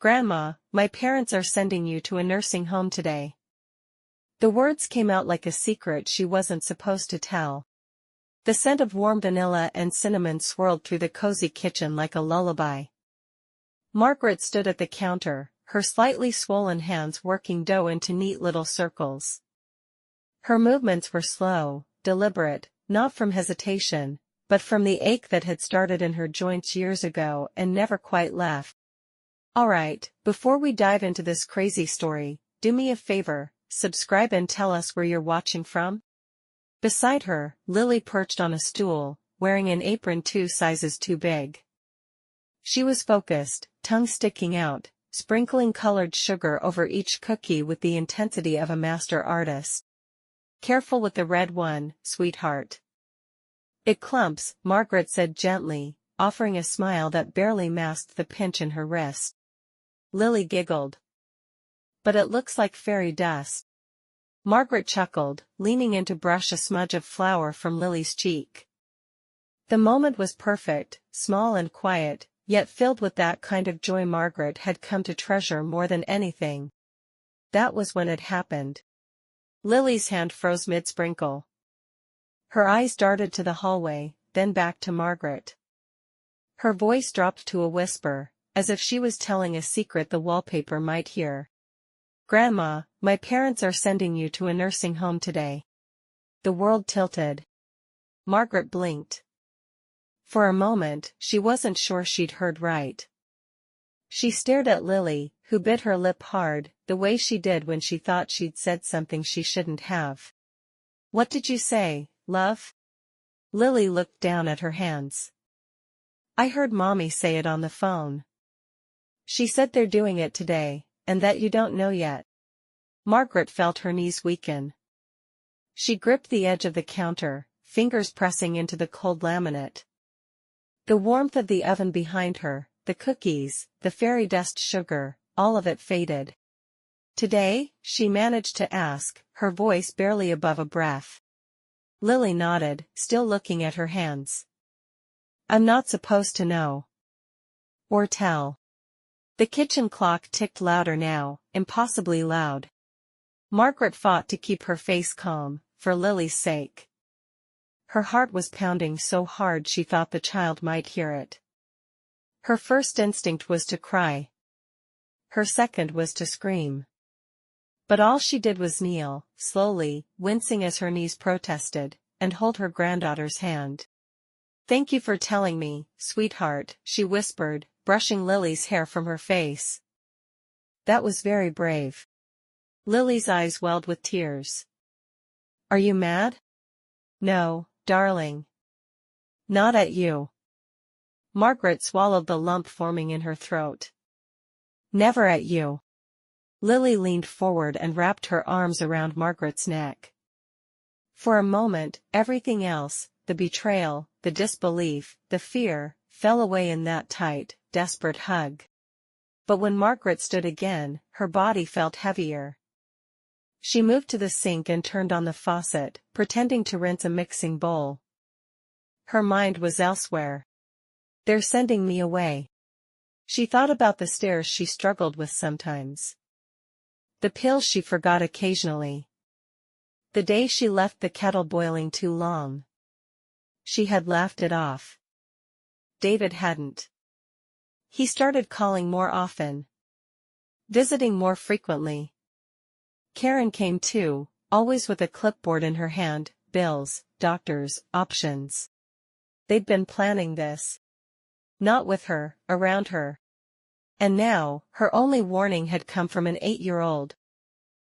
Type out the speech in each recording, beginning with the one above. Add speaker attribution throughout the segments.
Speaker 1: Grandma, my parents are sending you to a nursing home today. The words came out like a secret she wasn't supposed to tell. The scent of warm vanilla and cinnamon swirled through the cozy kitchen like a lullaby. Margaret stood at the counter, her slightly swollen hands working dough into neat little circles. Her movements were slow, deliberate, not from hesitation, but from the ache that had started in her joints years ago and never quite left. All right, before we dive into this crazy story, do me a favor, subscribe and tell us where you're watching from. Beside her, Lily perched on a stool, wearing an apron 2 sizes too big. She was focused, tongue sticking out, sprinkling colored sugar over each cookie with the intensity of a master artist. Careful with the red one, sweetheart. It clumps, Margaret said gently, offering a smile that barely masked the pinch in her wrist. Lily giggled. But it looks like fairy dust. Margaret chuckled, leaning in to brush a smudge of flour from Lily's cheek. The moment was perfect, small and quiet, yet filled with that kind of joy Margaret had come to treasure more than anything. That was when it happened. Lily's hand froze mid-sprinkle. Her eyes darted to the hallway, then back to Margaret. Her voice dropped to a whisper, as if she was telling a secret the wallpaper might hear. Grandma, my parents are sending you to a nursing home today. The world tilted. Margaret blinked. For a moment, she wasn't sure she'd heard right. She stared at Lily, who bit her lip hard, the way she did when she thought she'd said something she shouldn't have. What did you say, love? Lily looked down at her hands. I heard Mommy say it on the phone. She said they're doing it today, and that you don't know yet. Margaret felt her knees weaken. She gripped the edge of the counter, fingers pressing into the cold laminate. The warmth of the oven behind her, the cookies, the fairy dust sugar, all of it faded. Today, she managed to ask, her voice barely above a breath. Lily nodded, still looking at her hands. I'm not supposed to know. Or tell. The kitchen clock ticked louder now, impossibly loud. Margaret fought to keep her face calm, for Lily's sake. Her heart was pounding so hard she thought the child might hear it. Her first instinct was to cry. Her second was to scream. But all she did was kneel, slowly, wincing as her knees protested, and hold her granddaughter's hand. Thank you for telling me, sweetheart, she whispered, brushing Lily's hair from her face. That was very brave. Lily's eyes welled with tears. Are you mad? No, darling. Not at you. Margaret swallowed the lump forming in her throat. Never at you. Lily leaned forward and wrapped her arms around Margaret's neck. For a moment, everything else, the betrayal, the disbelief, the fear, fell away in that tight, desperate hug. But when Margaret stood again, her body felt heavier. She moved to the sink and turned on the faucet, pretending to rinse a mixing bowl. Her mind was elsewhere. They're sending me away. She thought about the stairs she struggled with sometimes. The pills she forgot occasionally. The day she left the kettle boiling too long. She had laughed it off. David hadn't. He started calling more often. Visiting more frequently. Karen came too, always with a clipboard in her hand, bills, doctors, options. They'd been planning this. Not with her, around her. And now, her only warning had come from an 8-year-old.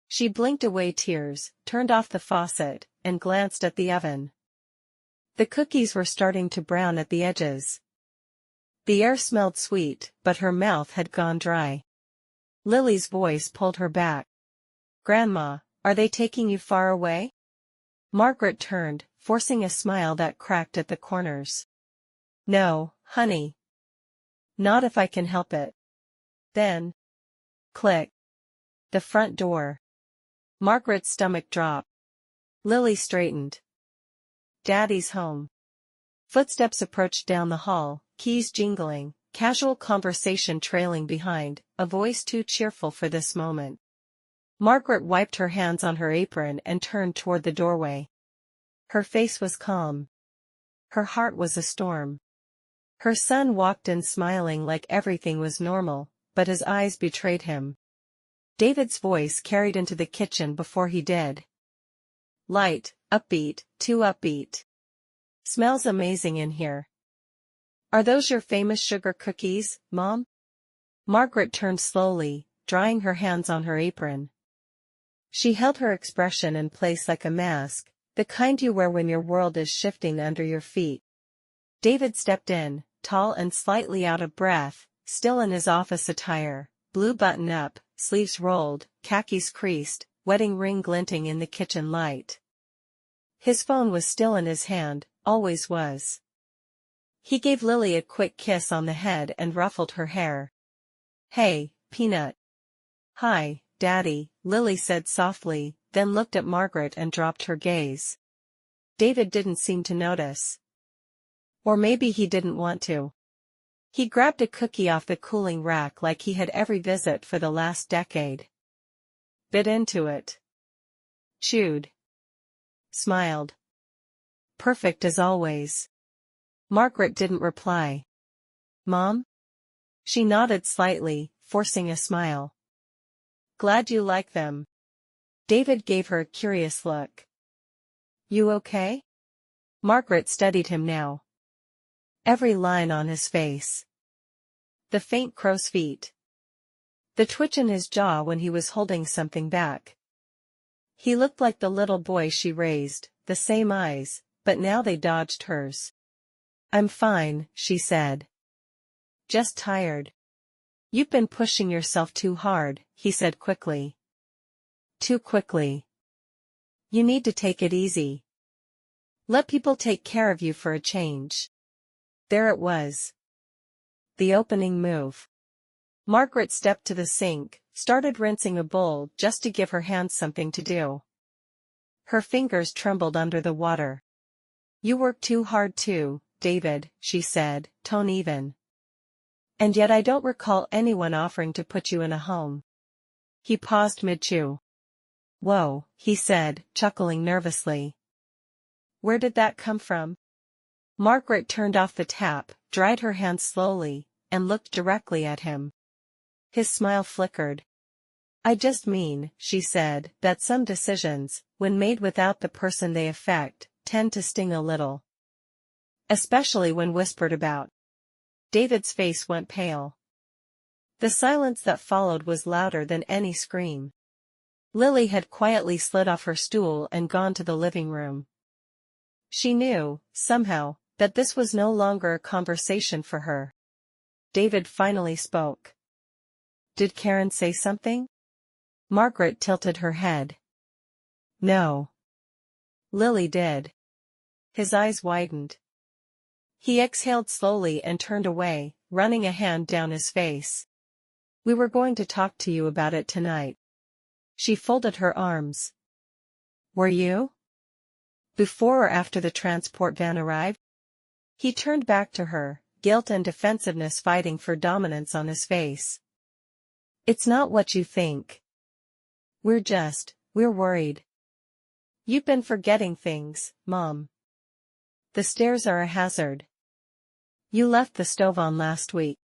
Speaker 1: She blinked away tears, turned off the faucet, and glanced at the oven. The cookies were starting to brown at the edges. The air smelled sweet, but her mouth had gone dry. Lily's voice pulled her back. Grandma, are they taking you far away? Margaret turned, forcing a smile that cracked at the corners. No, honey. Not if I can help it. Then. Click. The front door. Margaret's stomach dropped. Lily straightened. Daddy's home. Footsteps approached down the hall, keys jingling, casual conversation trailing behind, a voice too cheerful for this moment. Margaret wiped her hands on her apron and turned toward the doorway. Her face was calm. Her heart was a storm. Her son walked in smiling like everything was normal, but his eyes betrayed him. David's voice carried into the kitchen before he did. Light, upbeat, too upbeat. Smells amazing in here. Are those your famous sugar cookies, Mom? Margaret turned slowly, drying her hands on her apron. She held her expression in place like a mask, the kind you wear when your world is shifting under your feet. David stepped in, tall and slightly out of breath, still in his office attire, blue button-up, sleeves rolled, khakis creased, wedding ring glinting in the kitchen light. His phone was still in his hand, always was. He gave Lily a quick kiss on the head and ruffled her hair. Hey, Peanut. Hi, Daddy, Lily said softly, then looked at Margaret and dropped her gaze. David didn't seem to notice. Or maybe he didn't want to. He grabbed a cookie off the cooling rack like he had every visit for the last decade. Bit into it. Chewed. Smiled. Perfect as always. Margaret didn't reply. Mom? She nodded slightly, forcing a smile. Glad you like them. David gave her a curious look. You okay? Margaret studied him now. Every line on his face. The faint crow's feet. The twitch in his jaw when he was holding something back. He looked like the little boy she raised, the same eyes, but now they dodged hers. I'm fine, she said. Just tired. You've been pushing yourself too hard, he said quickly. Too quickly. You need to take it easy. Let people take care of you for a change. There it was. The opening move. Margaret stepped to the sink, started rinsing a bowl just to give her hands something to do. Her fingers trembled under the water. You work too hard too, David, she said, tone even. And yet I don't recall anyone offering to put you in a home. He paused mid-chew. Whoa, he said, chuckling nervously. Where did that come from? Margaret turned off the tap, dried her hands slowly, and looked directly at him. His smile flickered. I just mean, she said, that some decisions, when made without the person they affect, tend to sting a little. Especially when whispered about. David's face went pale. The silence that followed was louder than any scream. Lily had quietly slid off her stool and gone to the living room. She knew, somehow, that this was no longer a conversation for her. David finally spoke. Did Karen say something? Margaret tilted her head. No. Lily did. His eyes widened. He exhaled slowly and turned away, running a hand down his face. We were going to talk to you about it tonight. She folded her arms. Were you? Before or after the transport van arrived? He turned back to her, guilt and defensiveness fighting for dominance on his face. It's not what you think. We're worried. You've been forgetting things, Mom. The stairs are a hazard. You left the stove on last week.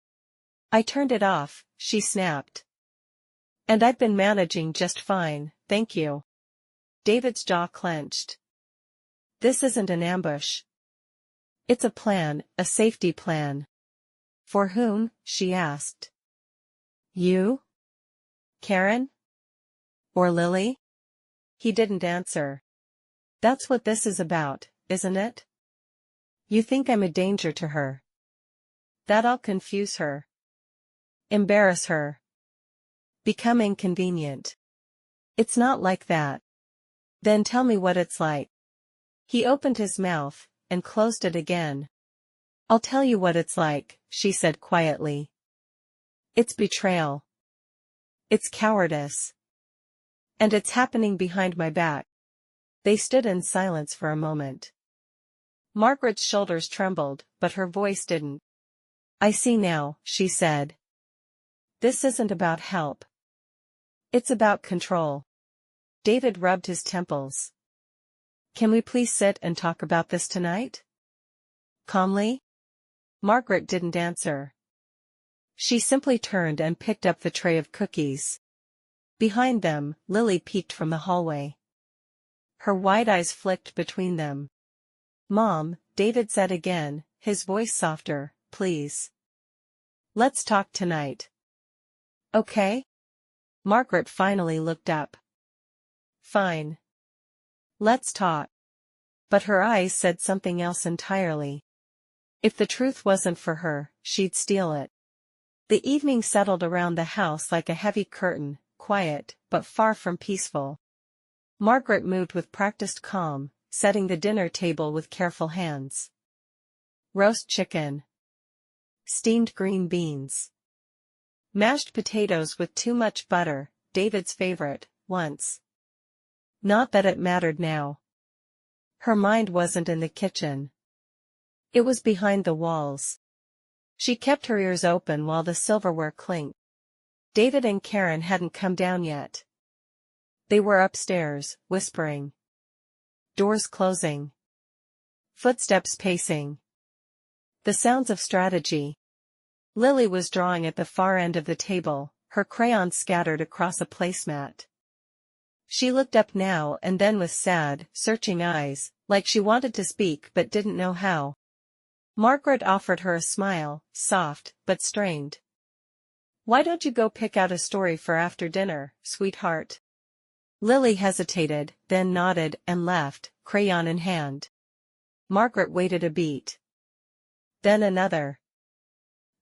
Speaker 1: I turned it off, she snapped. And I've been managing just fine, thank you. David's jaw clenched. This isn't an ambush. It's a plan, a safety plan. For whom? She asked. You? Karen? Or Lily? He didn't answer. That's what this is about, isn't it? You think I'm a danger to her. That I'll confuse her. Embarrass her. Become inconvenient. It's not like that. Then tell me what it's like. He opened his mouth, and closed it again. I'll tell you what it's like, she said quietly. It's betrayal. It's cowardice. And it's happening behind my back. They stood in silence for a moment. Margaret's shoulders trembled, but her voice didn't. I see now, she said. This isn't about help. It's about control. David rubbed his temples. Can we please sit and talk about this tonight? Calmly? Margaret didn't answer. She simply turned and picked up the tray of cookies. Behind them, Lily peeked from the hallway. Her wide eyes flicked between them. Mom, David said again, his voice softer, please. Let's talk tonight. Okay? Margaret finally looked up. Fine. Let's talk. But her eyes said something else entirely. If the truth wasn't for her, she'd steal it. The evening settled around the house like a heavy curtain, quiet, but far from peaceful. Margaret moved with practiced calm, setting the dinner table with careful hands. Roast chicken. Steamed green beans. Mashed potatoes with too much butter, David's favorite, once. Not that it mattered now. Her mind wasn't in the kitchen. It was behind the walls. She kept her ears open while the silverware clinked. David and Karen hadn't come down yet. They were upstairs, whispering. Doors closing. Footsteps pacing. The sounds of strategy. Lily was drawing at the far end of the table, her crayons scattered across a placemat. She looked up now and then with sad, searching eyes, like she wanted to speak but didn't know how. Margaret offered her a smile, soft, but strained. Why don't you go pick out a story for after dinner, sweetheart? Lily hesitated, then nodded and left, crayon in hand. Margaret waited a beat. Then another.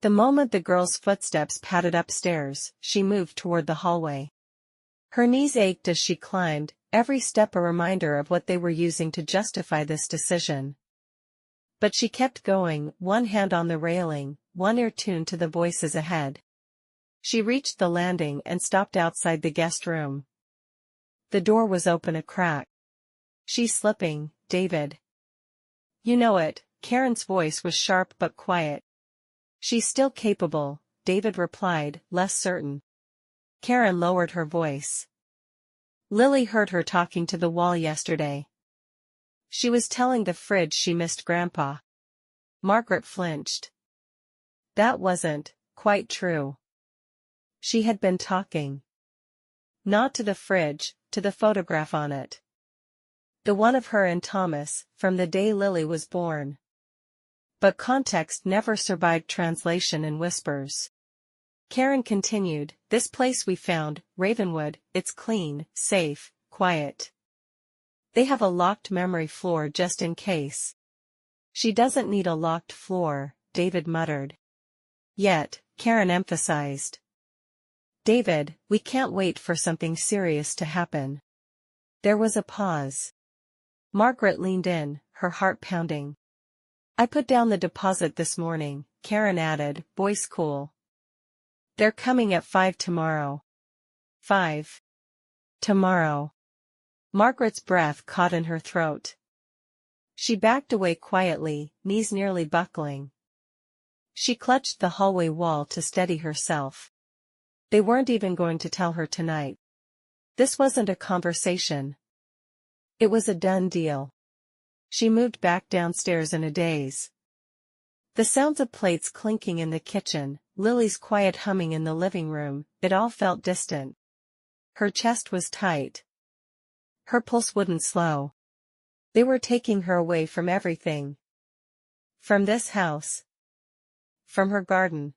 Speaker 1: The moment the girl's footsteps padded upstairs, she moved toward the hallway. Her knees ached as she climbed, every step a reminder of what they were using to justify this decision. But she kept going, one hand on the railing, one ear tuned to the voices ahead. She reached the landing and stopped outside the guest room. The door was open a crack. She's slipping, David. You know it, Karen's voice was sharp but quiet. She's still capable, David replied, less certain. Karen lowered her voice. Lily heard her talking to the wall yesterday. She was telling the fridge she missed Grandpa. Margaret flinched. That wasn't quite true. She had been talking. Not to the fridge, to the photograph on it. The one of her and Thomas, from the day Lily was born. But context never survived translation in whispers. Karen continued, this place we found, Ravenwood, it's clean, safe, quiet. They have a locked memory floor just in case. She doesn't need a locked floor, David muttered. Yet, Karen emphasized. David, we can't wait for something serious to happen. There was a pause. Margaret leaned in, her heart pounding. I put down the deposit this morning, Karen added, voice cool. They're coming at 5 tomorrow. 5. Tomorrow. Margaret's breath caught in her throat. She backed away quietly, knees nearly buckling. She clutched the hallway wall to steady herself. They weren't even going to tell her tonight. This wasn't a conversation. It was a done deal. She moved back downstairs in a daze. The sounds of plates clinking in the kitchen, Lily's quiet humming in the living room, it all felt distant. Her chest was tight. Her pulse wouldn't slow. They were taking her away from everything. From this house. From her garden.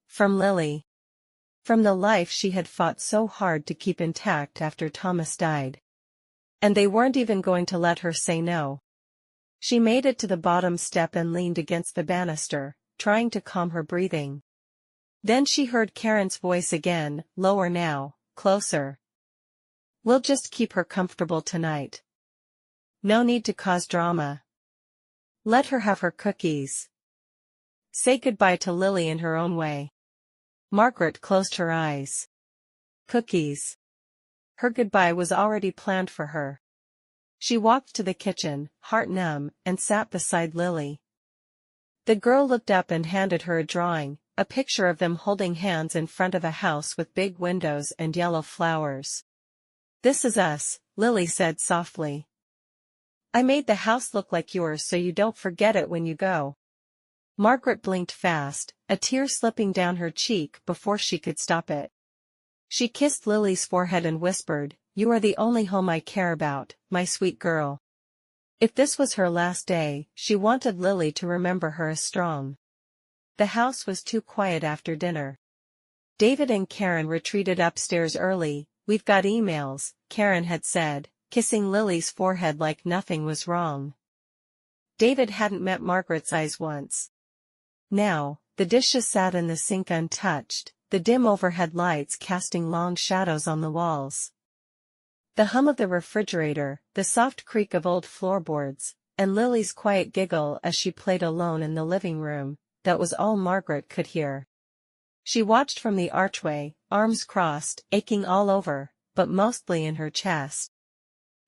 Speaker 1: From Lily. From the life she had fought so hard to keep intact after Thomas died. And they weren't even going to let her say no. She made it to the bottom step and leaned against the banister, trying to calm her breathing. Then she heard Karen's voice again, lower now, closer. We'll just keep her comfortable tonight. No need to cause drama. Let her have her cookies. Say goodbye to Lily in her own way. Margaret closed her eyes. Cookies. Her goodbye was already planned for her. She walked to the kitchen, heart numb, and sat beside Lily. The girl looked up and handed her a drawing, a picture of them holding hands in front of a house with big windows and yellow flowers. "This is us," Lily said softly. "I made the house look like yours so you don't forget it when you go." Margaret blinked fast, a tear slipping down her cheek before she could stop it. She kissed Lily's forehead and whispered, "You are the only home I care about, my sweet girl." If this was her last day, she wanted Lily to remember her as strong. The house was too quiet after dinner. David and Karen retreated upstairs early. "We've got emails," Karen had said, kissing Lily's forehead like nothing was wrong. David hadn't met Margaret's eyes once. Now, the dishes sat in the sink untouched, the dim overhead lights casting long shadows on the walls. The hum of the refrigerator, the soft creak of old floorboards, and Lily's quiet giggle as she played alone in the living room, that was all Margaret could hear. She watched from the archway, arms crossed, aching all over, but mostly in her chest.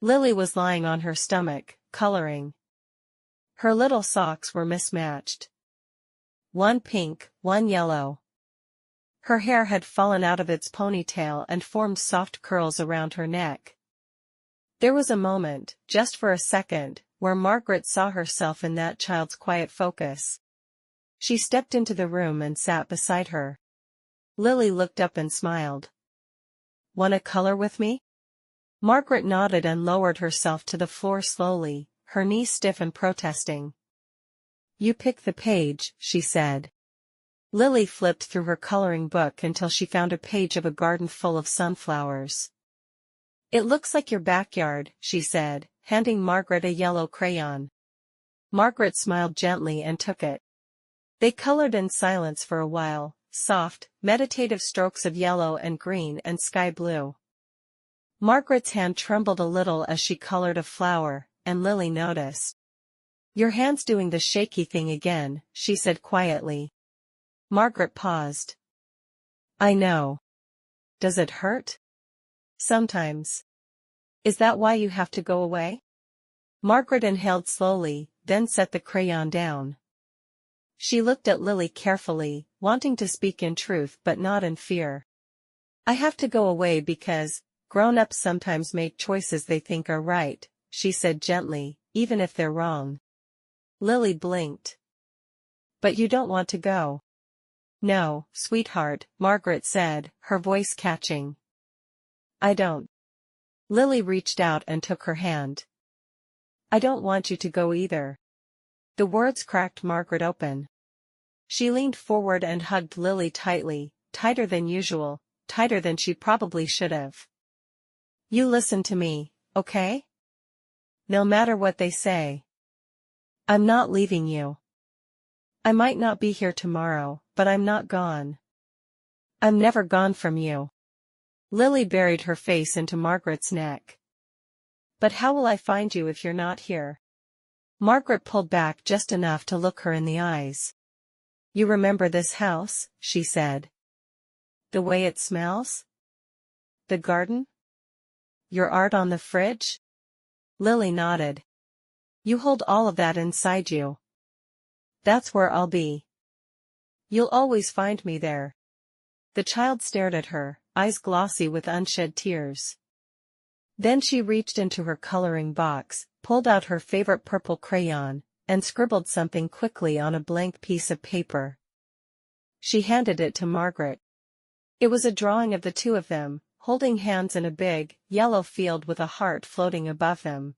Speaker 1: Lily was lying on her stomach, coloring. Her little socks were mismatched. One pink, one yellow. Her hair had fallen out of its ponytail and formed soft curls around her neck. There was a moment, just for a second, where Margaret saw herself in that child's quiet focus. She stepped into the room and sat beside her. Lily looked up and smiled. "Wanna color with me?" Margaret nodded and lowered herself to the floor slowly, her knees stiff and protesting. "You pick the page," she said. Lily flipped through her coloring book until she found a page of a garden full of sunflowers. "It looks like your backyard," she said, handing Margaret a yellow crayon. Margaret smiled gently and took it. They colored in silence for a while, soft, meditative strokes of yellow and green and sky blue. Margaret's hand trembled a little as she colored a flower, and Lily noticed. "Your hand's doing the shaky thing again," she said quietly. Margaret paused. "I know. Does it hurt?" "Sometimes." "Is that why you have to go away?" Margaret inhaled slowly, then set the crayon down. She looked at Lily carefully, wanting to speak in truth but not in fear. "I have to go away because grown-ups sometimes make choices they think are right," she said gently, "even if they're wrong." Lily blinked. "But you don't want to go." "No, sweetheart," Margaret said, her voice catching. "I don't." Lily reached out and took her hand. "I don't want you to go either." The words cracked Margaret open. She leaned forward and hugged Lily tightly, tighter than usual, tighter than she probably should have. "You listen to me, okay? No matter what they say. I'm not leaving you. I might not be here tomorrow, but I'm not gone. I'm never gone from you." Lily buried her face into Margaret's neck. "But how will I find you if you're not here?" Margaret pulled back just enough to look her in the eyes. "You remember this house?" she said. "The way it smells? The garden? Your art on the fridge?" Lily nodded. "You hold all of that inside you. That's where I'll be. You'll always find me there." The child stared at her, eyes glossy with unshed tears. Then she reached into her coloring box, pulled out her favorite purple crayon, and scribbled something quickly on a blank piece of paper. She handed it to Margaret. It was a drawing of the two of them, holding hands in a big, yellow field with a heart floating above them.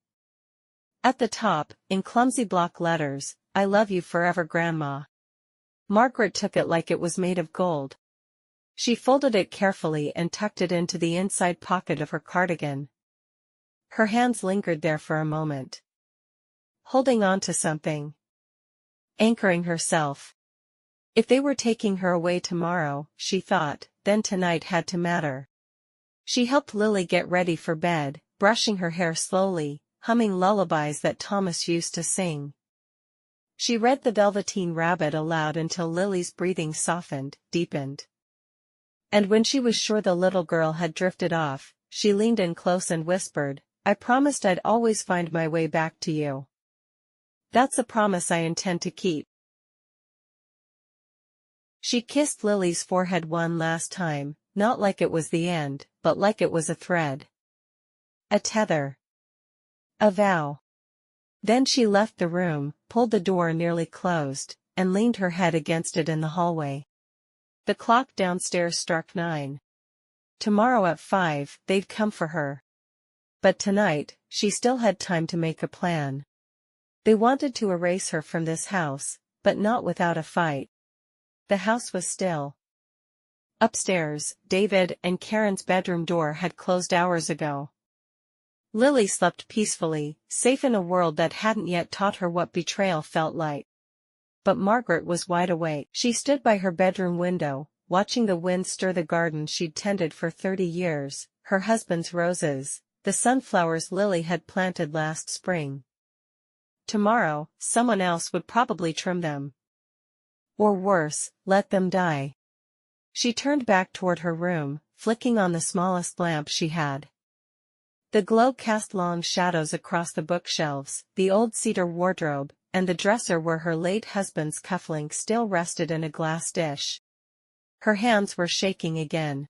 Speaker 1: At the top, in clumsy block letters, "I love you forever, Grandma." Margaret took it like it was made of gold. She folded it carefully and tucked it into the inside pocket of her cardigan. Her hands lingered there for a moment. Holding on to something. Anchoring herself. If they were taking her away tomorrow, she thought, then tonight had to matter. She helped Lily get ready for bed, brushing her hair slowly, humming lullabies that Thomas used to sing. She read The Velveteen Rabbit aloud until Lily's breathing softened, deepened. And when she was sure the little girl had drifted off, she leaned in close and whispered, "I promised I'd always find my way back to you. That's a promise I intend to keep." She kissed Lily's forehead one last time, not like it was the end, but like it was a thread. A tether. A vow. Then she left the room, pulled the door nearly closed, and leaned her head against it in the hallway. The clock downstairs struck 9. Tomorrow at 5, they'd come for her. But tonight, she still had time to make a plan. They wanted to erase her from this house, but not without a fight. The house was still. Upstairs, David and Karen's bedroom door had closed hours ago. Lily slept peacefully, safe in a world that hadn't yet taught her what betrayal felt like. But Margaret was wide awake. She stood by her bedroom window, watching the wind stir the garden she'd tended for 30 years, her husband's roses, the sunflowers Lily had planted last spring. Tomorrow, someone else would probably trim them. Or worse, let them die. She turned back toward her room, flicking on the smallest lamp she had. The glow cast long shadows across the bookshelves, the old cedar wardrobe, and the dresser where her late husband's cufflinks still rested in a glass dish. Her hands were shaking again.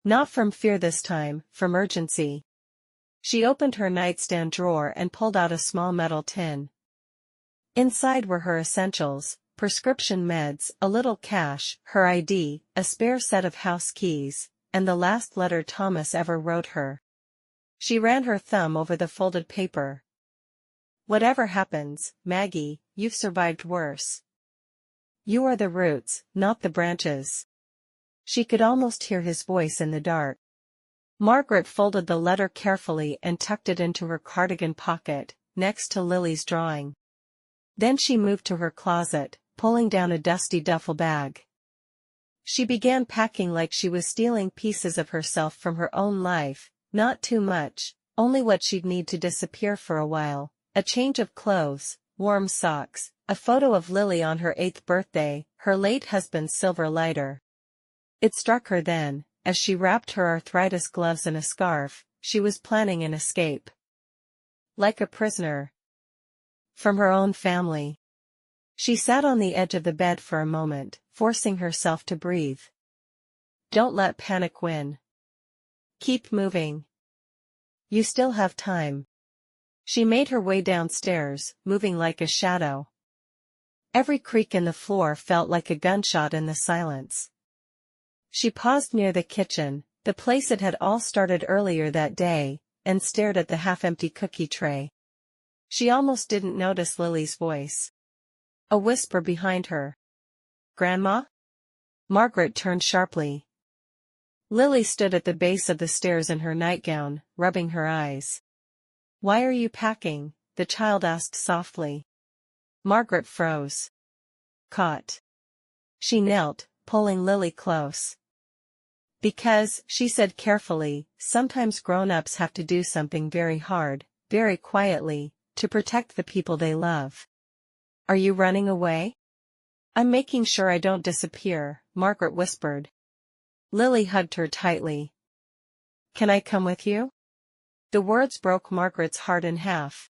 Speaker 1: Not from fear this time, from urgency. She opened her nightstand drawer and pulled out a small metal tin. Inside were her essentials, prescription meds, a little cash, her ID, a spare set of house keys, and the last letter Thomas ever wrote her. She ran her thumb over the folded paper. Whatever happens, Maggie, you've survived worse. You are the roots, not the branches. She could almost hear his voice in the dark. Margaret folded the letter carefully and tucked it into her cardigan pocket, next to Lily's drawing. Then she moved to her closet, pulling down a dusty duffel bag. She began packing like she was stealing pieces of herself from her own life, not too much, only what she'd need to disappear for a while, a change of clothes, warm socks, a photo of Lily on her 8th birthday, her late husband's silver lighter. It struck her then, as she wrapped her arthritis gloves in a scarf, she was planning an escape. Like a prisoner. From her own family. She sat on the edge of the bed for a moment, forcing herself to breathe. Don't let panic win. Keep moving. You still have time. She made her way downstairs, moving like a shadow. Every creak in the floor felt like a gunshot in the silence. She paused near the kitchen, the place it had all started earlier that day, and stared at the half-empty cookie tray. She almost didn't notice Lily's voice. A whisper behind her. Grandma? Margaret turned sharply. Lily stood at the base of the stairs in her nightgown, rubbing her eyes. Why are you packing? The child asked softly. Margaret froze. Caught. She knelt, pulling Lily close. Because, she said carefully, sometimes grown-ups have to do something very hard, very quietly, to protect the people they love. Are you running away? I'm making sure I don't disappear, Margaret whispered. Lily hugged her tightly. Can I come with you? The words broke Margaret's heart in half.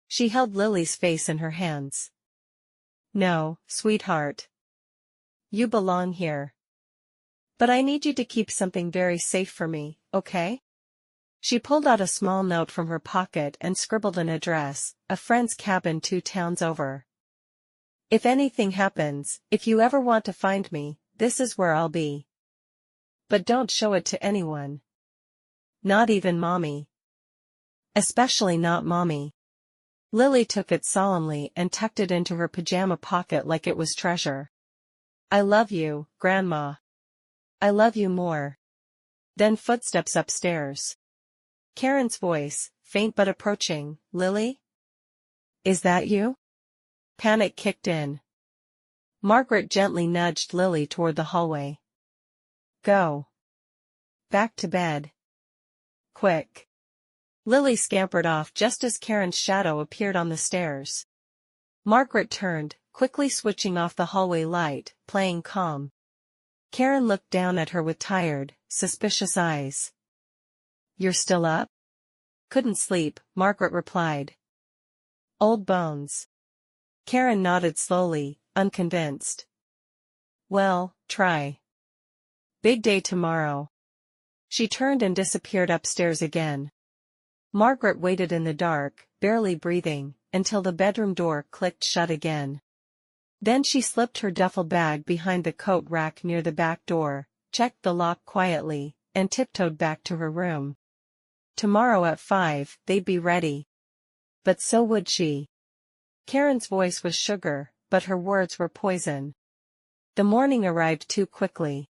Speaker 1: She held Lily's face in her hands. No, sweetheart. You belong here. But I need you to keep something very safe for me, okay? She pulled out a small note from her pocket and scribbled an address, a friend's cabin 2 towns over. If anything happens, if you ever want to find me, this is where I'll be. But don't show it to anyone. Not even Mommy. Especially not Mommy. Lily took it solemnly and tucked it into her pajama pocket like it was treasure. I love you, Grandma. I love you more. Then footsteps upstairs. Karen's voice, faint but approaching. Lily? Is that you? Panic kicked in. Margaret gently nudged Lily toward the hallway. Go. Back to bed. Quick. Lily scampered off just as Karen's shadow appeared on the stairs. Margaret turned, quickly switching off the hallway light, playing calm. Karen looked down at her with tired, suspicious eyes. You're still up? Couldn't sleep, Margaret replied. Old bones. Karen nodded slowly, unconvinced. Well, try. Big day tomorrow. She turned and disappeared upstairs again. Margaret waited in the dark, barely breathing, until the bedroom door clicked shut again. Then she slipped her duffel bag behind the coat rack near the back door, checked the lock quietly, and tiptoed back to her room. Tomorrow at 5, they'd be ready. But so would she. Karen's voice was sugar, but her words were poison. The morning arrived too quickly.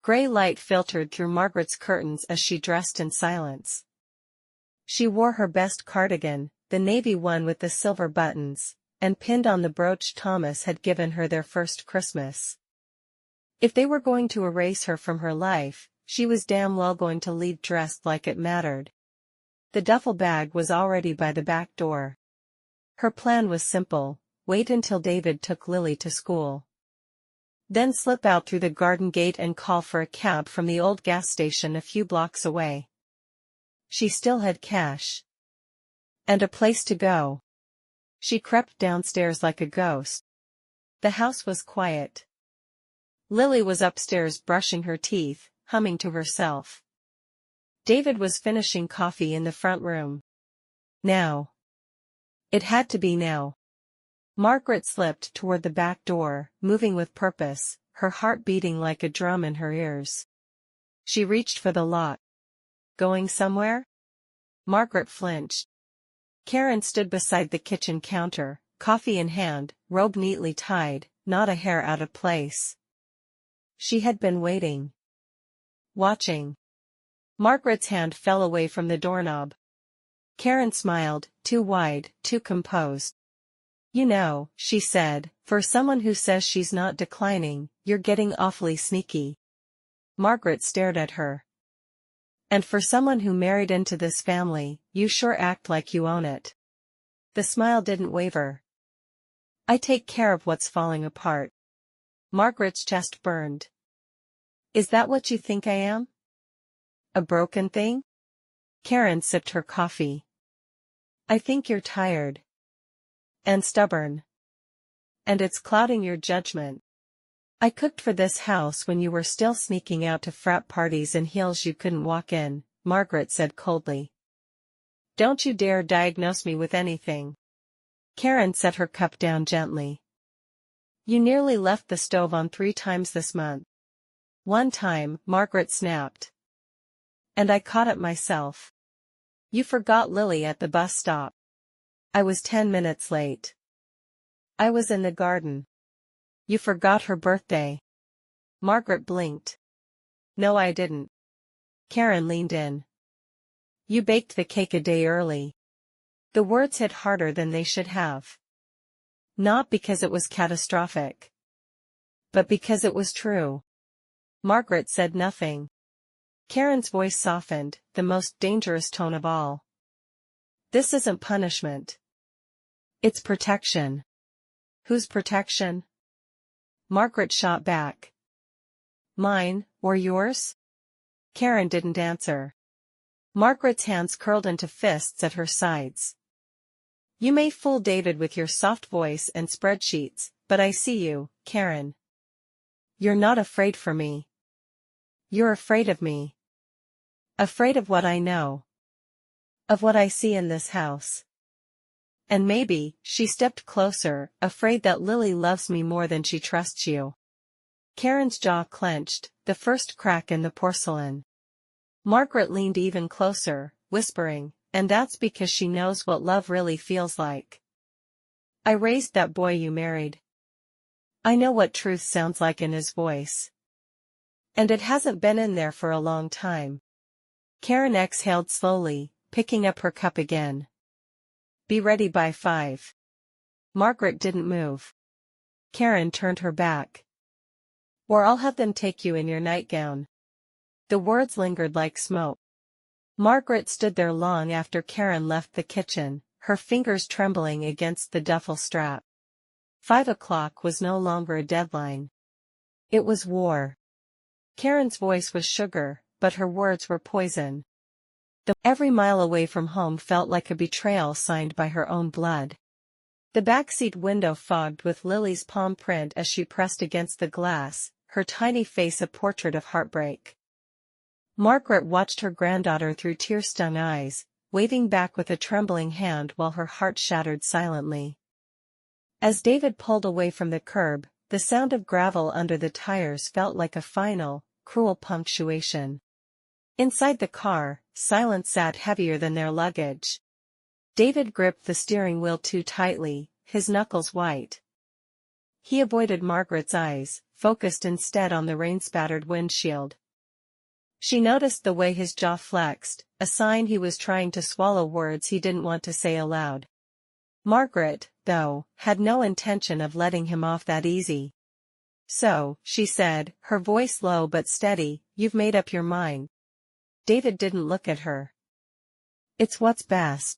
Speaker 1: Gray light filtered through Margaret's curtains as she dressed in silence. She wore her best cardigan, the navy one with the silver buttons, and pinned on the brooch Thomas had given her their first Christmas. If they were going to erase her from her life, she was damn well going to leave dressed like it mattered. The duffel bag was already by the back door. Her plan was simple: wait until David took Lily to school. Then slip out through the garden gate and call for a cab from the old gas station a few blocks away. She still had cash. And a place to go. She crept downstairs like a ghost. The house was quiet. Lily was upstairs brushing her teeth, humming to herself. David was finishing coffee in the front room. Now. It had to be now. Margaret slipped toward the back door, moving with purpose, her heart beating like a drum in her ears. She reached for the lock. Going somewhere? Margaret flinched. Karen stood beside the kitchen counter, coffee in hand, robe neatly tied, not a hair out of place. She had been waiting. Watching. Margaret's hand fell away from the doorknob. Karen smiled, too wide, too composed. You know, she said, for someone who says she's not declining, you're getting awfully sneaky. Margaret stared at her. And for someone who married into this family, you sure act like you own it. The smile didn't waver. I take care of what's falling apart. Margaret's chest burned. Is that what you think I am? A broken thing? Karen sipped her coffee. I think you're tired. And stubborn. And it's clouding your judgment. I cooked for this house when you were still sneaking out to frat parties in heels you couldn't walk in, Margaret said coldly. Don't you dare diagnose me with anything. Karen set her cup down gently. You nearly left the stove on 3 times this month. One time, Margaret snapped. And I caught it myself. You forgot Lily at the bus stop. I was 10 minutes late. I was in the garden. You forgot her birthday. Margaret blinked. No, I didn't. Karen leaned in. You baked the cake a day early. The words hit harder than they should have. Not because it was catastrophic. But because it was true. Margaret said nothing. Karen's voice softened, the most dangerous tone of all. This isn't punishment. It's protection. Whose protection? Margaret shot back. Mine, or yours? Karen didn't answer. Margaret's hands curled into fists at her sides. You may fool David with your soft voice and spreadsheets, but I see you, Karen. You're not afraid for me. You're afraid of me. Afraid of what I know. Of what I see in this house. And maybe, she stepped closer, afraid that Lily loves me more than she trusts you. Karen's jaw clenched, the first crack in the porcelain. Margaret leaned even closer, whispering, and that's because she knows what love really feels like. I raised that boy you married. I know what truth sounds like in his voice. And it hasn't been in there for a long time. Karen exhaled slowly, picking up her cup again. Be ready by 5. Margaret didn't move. Karen turned her back. Or I'll have them take you in your nightgown. The words lingered like smoke. Margaret stood there long after Karen left the kitchen, her fingers trembling against the duffel strap. 5 o'clock was no longer a deadline. It was war. Karen's voice was sugar, but her words were poison. Every mile away from home felt like a betrayal signed by her own blood. The backseat window fogged with Lily's palm print as she pressed against the glass, her tiny face a portrait of heartbreak. Margaret watched her granddaughter through tear-stung eyes, waving back with a trembling hand while her heart shattered silently. As David pulled away from the curb, the sound of gravel under the tires felt like a final, cruel punctuation. Inside the car, silence sat heavier than their luggage. David gripped the steering wheel too tightly, his knuckles white. He avoided Margaret's eyes, focused instead on the rain-spattered windshield. She noticed the way his jaw flexed, a sign he was trying to swallow words he didn't want to say aloud. Margaret, though, had no intention of letting him off that easy. "So," she said, her voice low but steady, "you've made up your mind." David didn't look at her. "It's what's best."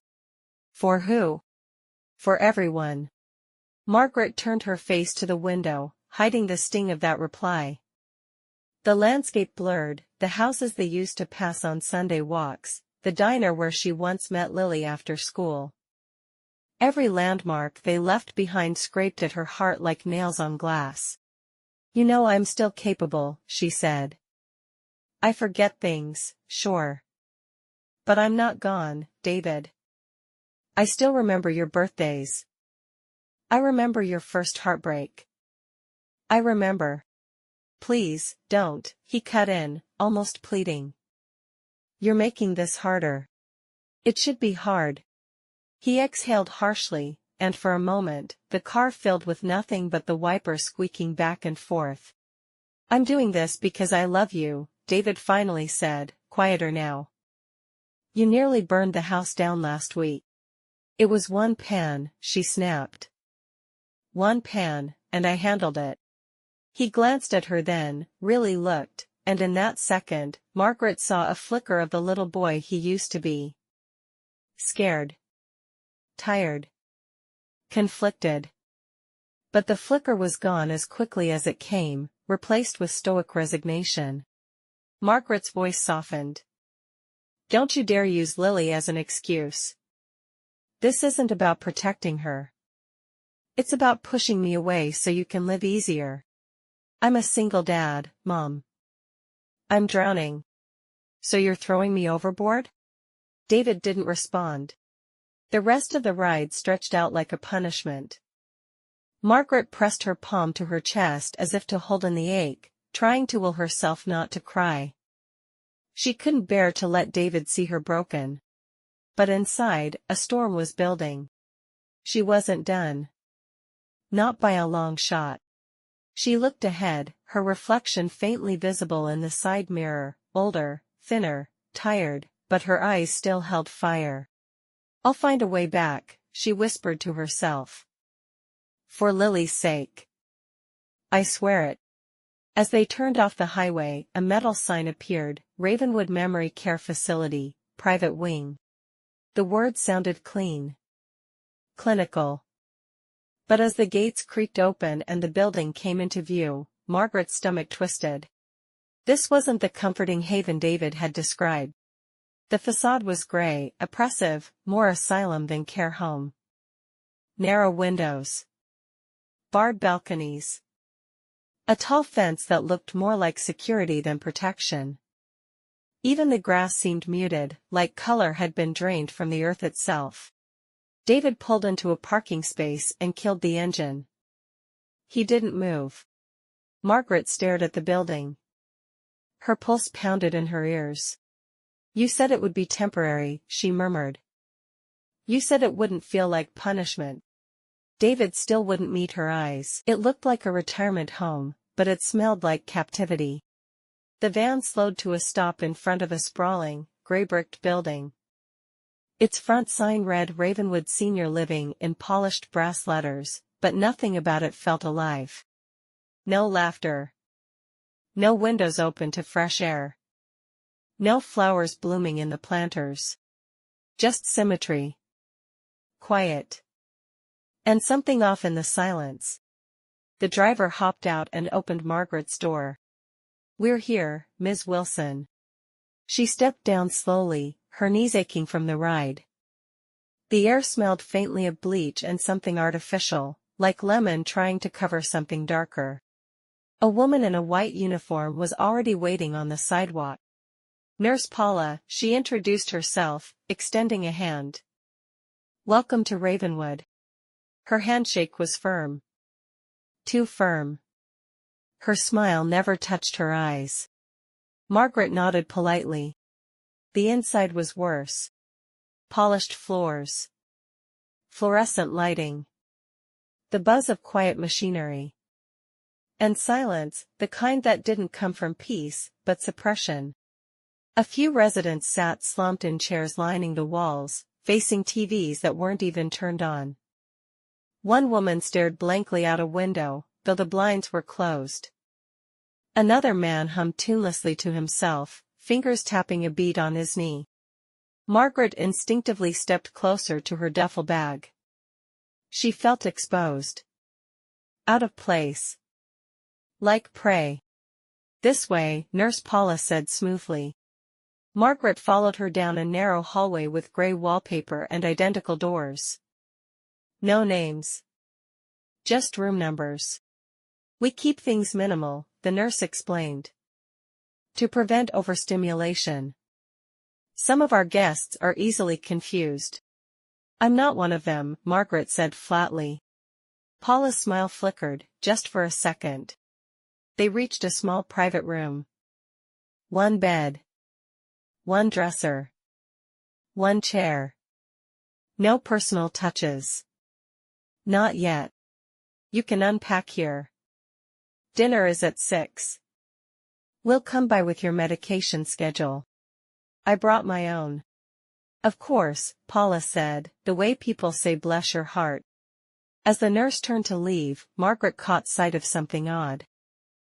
Speaker 1: "For who?" "For everyone." Margaret turned her face to the window, hiding the sting of that reply. The landscape blurred, the houses they used to pass on Sunday walks, the diner where she once met Lily after school. Every landmark they left behind scraped at her heart like nails on glass. "You know I'm still capable," she said. "I forget things, sure. But I'm not gone, David. I still remember your birthdays. I remember your first heartbreak. I remember." "Please, don't," he cut in, almost pleading. "You're making this harder. It should be hard." He exhaled harshly, and for a moment, the car filled with nothing but the wiper squeaking back and forth. "I'm doing this because I love you," David finally said, quieter now. "You nearly burned the house down last week." "It was one pan," she snapped. "One pan, and I handled it." He glanced at her then, really looked, and in that second, Margaret saw a flicker of the little boy he used to be. Scared. Tired. Conflicted. But the flicker was gone as quickly as it came, replaced with stoic resignation. Margaret's voice softened. "Don't you dare use Lily as an excuse. This isn't about protecting her. It's about pushing me away so you can live easier. I'm a single dad, Mom. I'm drowning. So you're throwing me overboard?" David didn't respond. The rest of the ride stretched out like a punishment. Margaret pressed her palm to her chest as if to hold in the ache, trying to will herself not to cry. She couldn't bear to let David see her broken. But inside, a storm was building. She wasn't done. Not by a long shot. She looked ahead, her reflection faintly visible in the side mirror, older, thinner, tired, but her eyes still held fire. "I'll find a way back," she whispered to herself. "For Lily's sake. I swear it." As they turned off the highway, a metal sign appeared, Ravenwood Memory Care Facility, Private Wing. The words sounded clean. Clinical. But as the gates creaked open and the building came into view, Margaret's stomach twisted. This wasn't the comforting haven David had described. The facade was gray, oppressive, more asylum than care home. Narrow windows. Barred balconies. A tall fence that looked more like security than protection. Even the grass seemed muted, like color had been drained from the earth itself. David pulled into a parking space and killed the engine. He didn't move. Margaret stared at the building. Her pulse pounded in her ears. "You said it would be temporary," she murmured. "You said it wouldn't feel like punishment." David still wouldn't meet her eyes. It looked like a retirement home, but it smelled like captivity. The van slowed to a stop in front of a sprawling, gray-bricked building. Its front sign read Ravenwood Senior Living in polished brass letters, but nothing about it felt alive. No laughter. No windows open to fresh air. No flowers blooming in the planters. Just symmetry. Quiet. And something off in the silence. The driver hopped out and opened Margaret's door. "We're here, Ms. Wilson." She stepped down slowly, her knees aching from the ride. The air smelled faintly of bleach and something artificial, like lemon trying to cover something darker. A woman in a white uniform was already waiting on the sidewalk. "Nurse Paula," she introduced herself, extending a hand. "Welcome to Ravenwood." Her handshake was firm. Too firm. Her smile never touched her eyes. Margaret nodded politely. The inside was worse. Polished floors. Fluorescent lighting. The buzz of quiet machinery. And silence, the kind that didn't come from peace, but suppression. A few residents sat slumped in chairs lining the walls, facing TVs that weren't even turned on. One woman stared blankly out a window, though the blinds were closed. Another man hummed tunelessly to himself, fingers tapping a beat on his knee. Margaret instinctively stepped closer to her duffel bag. She felt exposed. Out of place. Like prey. "This way," Nurse Paula said smoothly. Margaret followed her down a narrow hallway with gray wallpaper and identical doors. No names. Just room numbers. "We keep things minimal," the nurse explained. "To prevent overstimulation. Some of our guests are easily confused." "I'm not one of them," Margaret said flatly. Paula's smile flickered, just for a second. They reached a small private room. One bed. One dresser. One chair. No personal touches. "Not yet. You can unpack here. Dinner is at 6. We'll come by with your medication schedule. I brought my own." "Of course," Paula said, the way people say "bless your heart." As the nurse turned to leave, Margaret caught sight of something odd.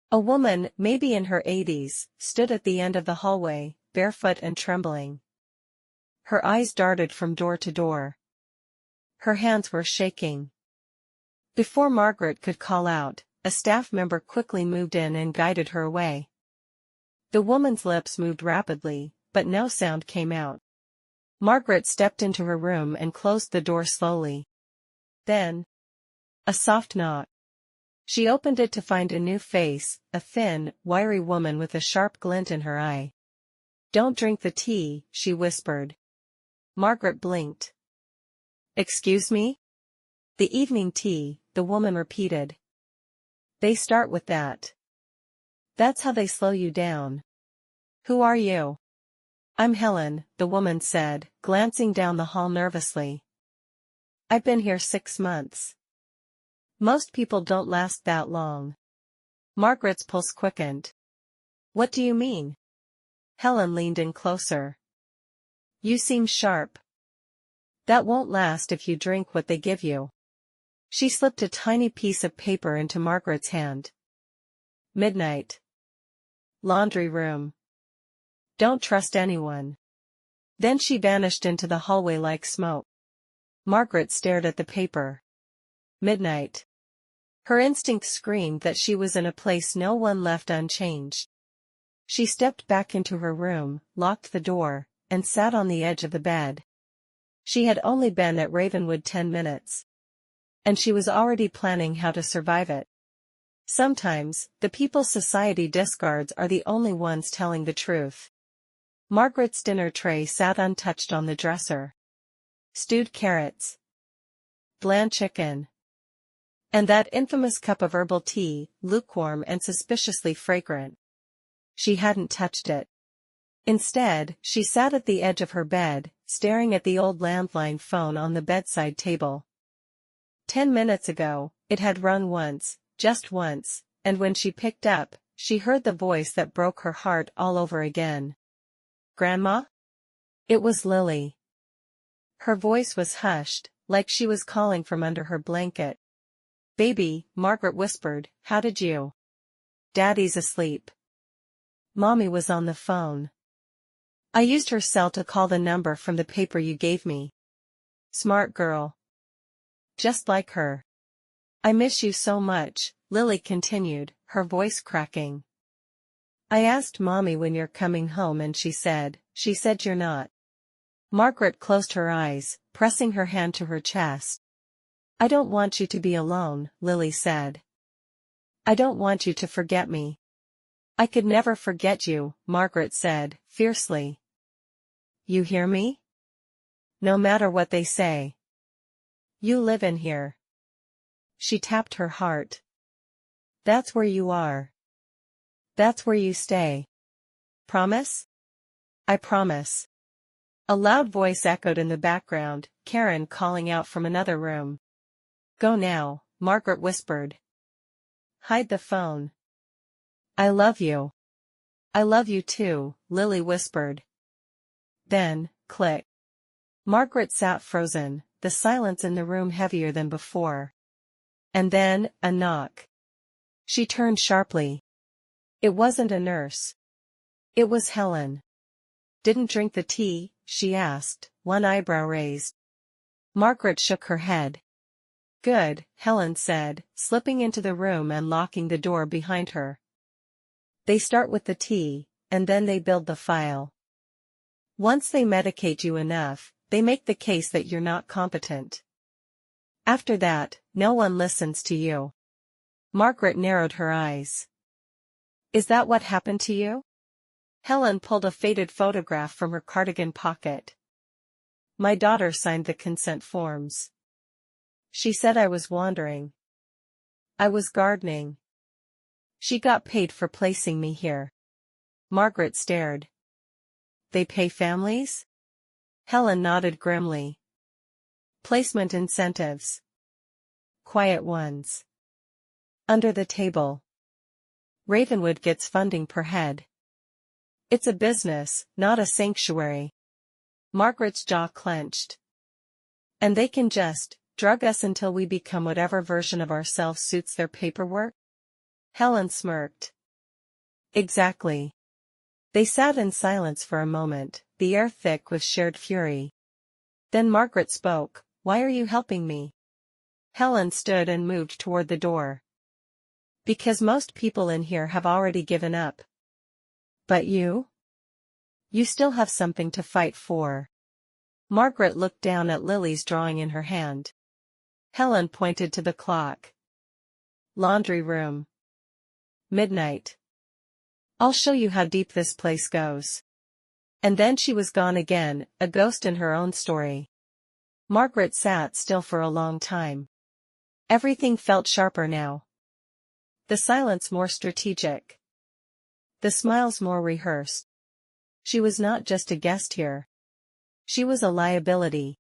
Speaker 1: A woman, maybe in her 80s, stood at the end of the hallway, barefoot and trembling. Her eyes darted from door to door. Her hands were shaking. Before Margaret could call out, a staff member quickly moved in and guided her away. The woman's lips moved rapidly, but no sound came out. Margaret stepped into her room and closed the door slowly. Then, a soft knock. She opened it to find a new face, a thin, wiry woman with a sharp glint in her eye. "Don't drink the tea," she whispered. Margaret blinked. "Excuse me?" "The evening tea," the woman repeated. "They start with that. That's how they slow you down." "Who are you?" "I'm Helen," the woman said, glancing down the hall nervously. "I've been here 6 months. Most people don't last that long." Margaret's pulse quickened. "What do you mean?" Helen leaned in closer. "You seem sharp." "That won't last if you drink what they give you." She slipped a tiny piece of paper into Margaret's hand. "Midnight. Laundry room. Don't trust anyone." Then she vanished into the hallway like smoke. Margaret stared at the paper. Midnight. Her instinct screamed that she was in a place no one left unchanged. She stepped back into her room, locked the door, and sat on the edge of the bed. She had only been at Ravenwood 10 minutes. And she was already planning how to survive it. Sometimes, the people society discards are the only ones telling the truth. Margaret's dinner tray sat untouched on the dresser. Stewed carrots. Bland chicken. And that infamous cup of herbal tea, lukewarm and suspiciously fragrant. She hadn't touched it. Instead, she sat at the edge of her bed, staring at the old landline phone on the bedside table. 10 minutes ago, it had rung once, just once, and when she picked up, she heard the voice that broke her heart all over again. "Grandma?" It was Lily. Her voice was hushed, like she was calling from under her blanket. "Baby," Margaret whispered, "how did you?" "Daddy's asleep. Mommy was on the phone. I used her cell to call the number from the paper you gave me." "Smart girl. Just like her." "I miss you so much," Lily continued, her voice cracking. "I asked Mommy when you're coming home and she said you're not." Margaret closed her eyes, pressing her hand to her chest. I don't want you to be alone, Lily said. I don't want you to forget me. I could never forget you, Margaret said, fiercely. You hear me? No matter what they say. You live in here. She tapped her heart. That's where you are. That's where you stay. Promise? I promise. A loud voice echoed in the background, Karen calling out from another room. Go now, Margaret whispered. Hide the phone. I love you. I love you too, Lily whispered. Then, click. Margaret sat frozen, the silence in the room heavier than before. And then, a knock. She turned sharply. It wasn't a nurse. It was Helen. Didn't drink the tea? She asked, one eyebrow raised. Margaret shook her head. Good, Helen said, slipping into the room and locking the door behind her. They start with the tea, and then they build the file. Once they medicate you enough, they make the case that you're not competent. After that, no one listens to you. Margaret narrowed her eyes. Is that what happened to you? Helen pulled a faded photograph from her cardigan pocket. My daughter signed the consent forms. She said I was wandering. I was gardening. She got paid for placing me here. Margaret stared. They pay families? Helen nodded grimly. Placement incentives. Quiet ones. Under the table. Ravenwood gets funding per head. It's a business, not a sanctuary. Margaret's jaw clenched. And they can just drug us until we become whatever version of ourselves suits their paperwork? Helen smirked. Exactly. They sat in silence for a moment, the air thick with shared fury. Then Margaret spoke. Why are you helping me? Helen stood and moved toward the door. Because most people in here have already given up. But you? You still have something to fight for. Margaret looked down at Lily's drawing in her hand. Helen pointed to the clock. Laundry room. Midnight. I'll show you how deep this place goes. And then she was gone again, a ghost in her own story. Margaret sat still for a long time. Everything felt sharper now. The silence more strategic. The smiles more rehearsed. She was not just a guest here. She was a liability.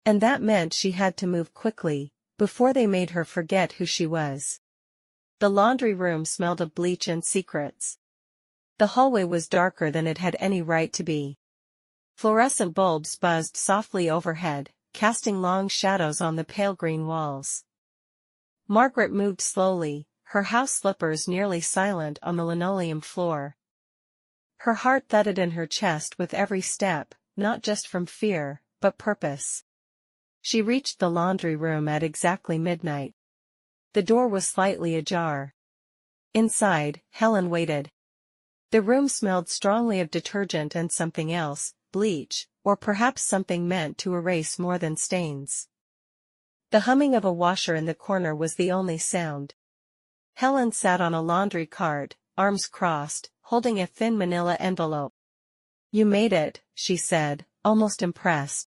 Speaker 1: And that meant she had to move quickly, before they made her forget who she was. The laundry room smelled of bleach and secrets. The hallway was darker than it had any right to be. Fluorescent bulbs buzzed softly overhead, casting long shadows on the pale green walls. Margaret moved slowly, her house slippers nearly silent on the linoleum floor. Her heart thudded in her chest with every step, not just from fear, but purpose. She reached the laundry room at exactly midnight. The door was slightly ajar. Inside, Helen waited. The room smelled strongly of detergent and something else, bleach, or perhaps something meant to erase more than stains. The humming of a washer in the corner was the only sound. Helen sat on a laundry cart, arms crossed, holding a thin manila envelope. You made it, she said, almost impressed.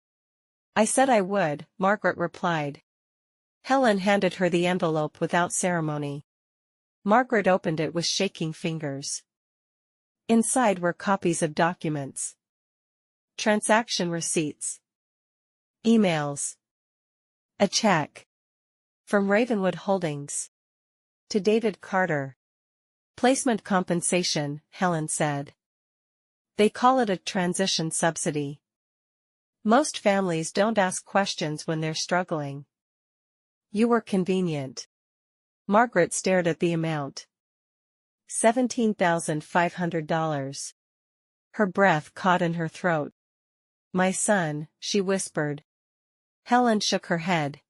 Speaker 1: I said I would, Margaret replied. Helen handed her the envelope without ceremony. Margaret opened it with shaking fingers. Inside were copies of documents. Transaction receipts. Emails. A check. From Ravenwood Holdings. To David Carter. Placement compensation, Helen said. They call it a transition subsidy. Most families don't ask questions when they're struggling. You were convenient. Margaret stared at the amount. $17,500. Her breath caught in her throat. My son, she whispered. Helen shook her head.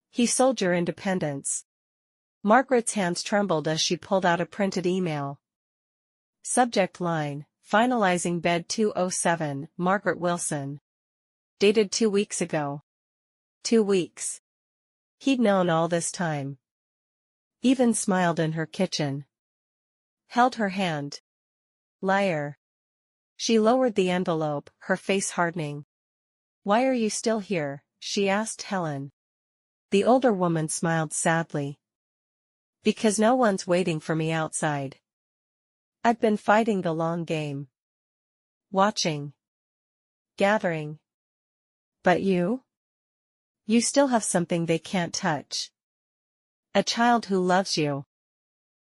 Speaker 1: He sold your independence. Margaret's hands trembled as she pulled out a printed email. Subject line, Finalizing bed 207, Margaret Wilson. Dated 2 weeks ago. 2 weeks. He'd known all this time. Even smiled in her kitchen. Held her hand. Liar. She lowered the envelope, her face hardening. Why are you still here? She asked Helen. The older woman smiled sadly. Because no one's waiting for me outside. I've been fighting the long game. Watching. Gathering. But you? You still have something they can't touch. A child who loves you.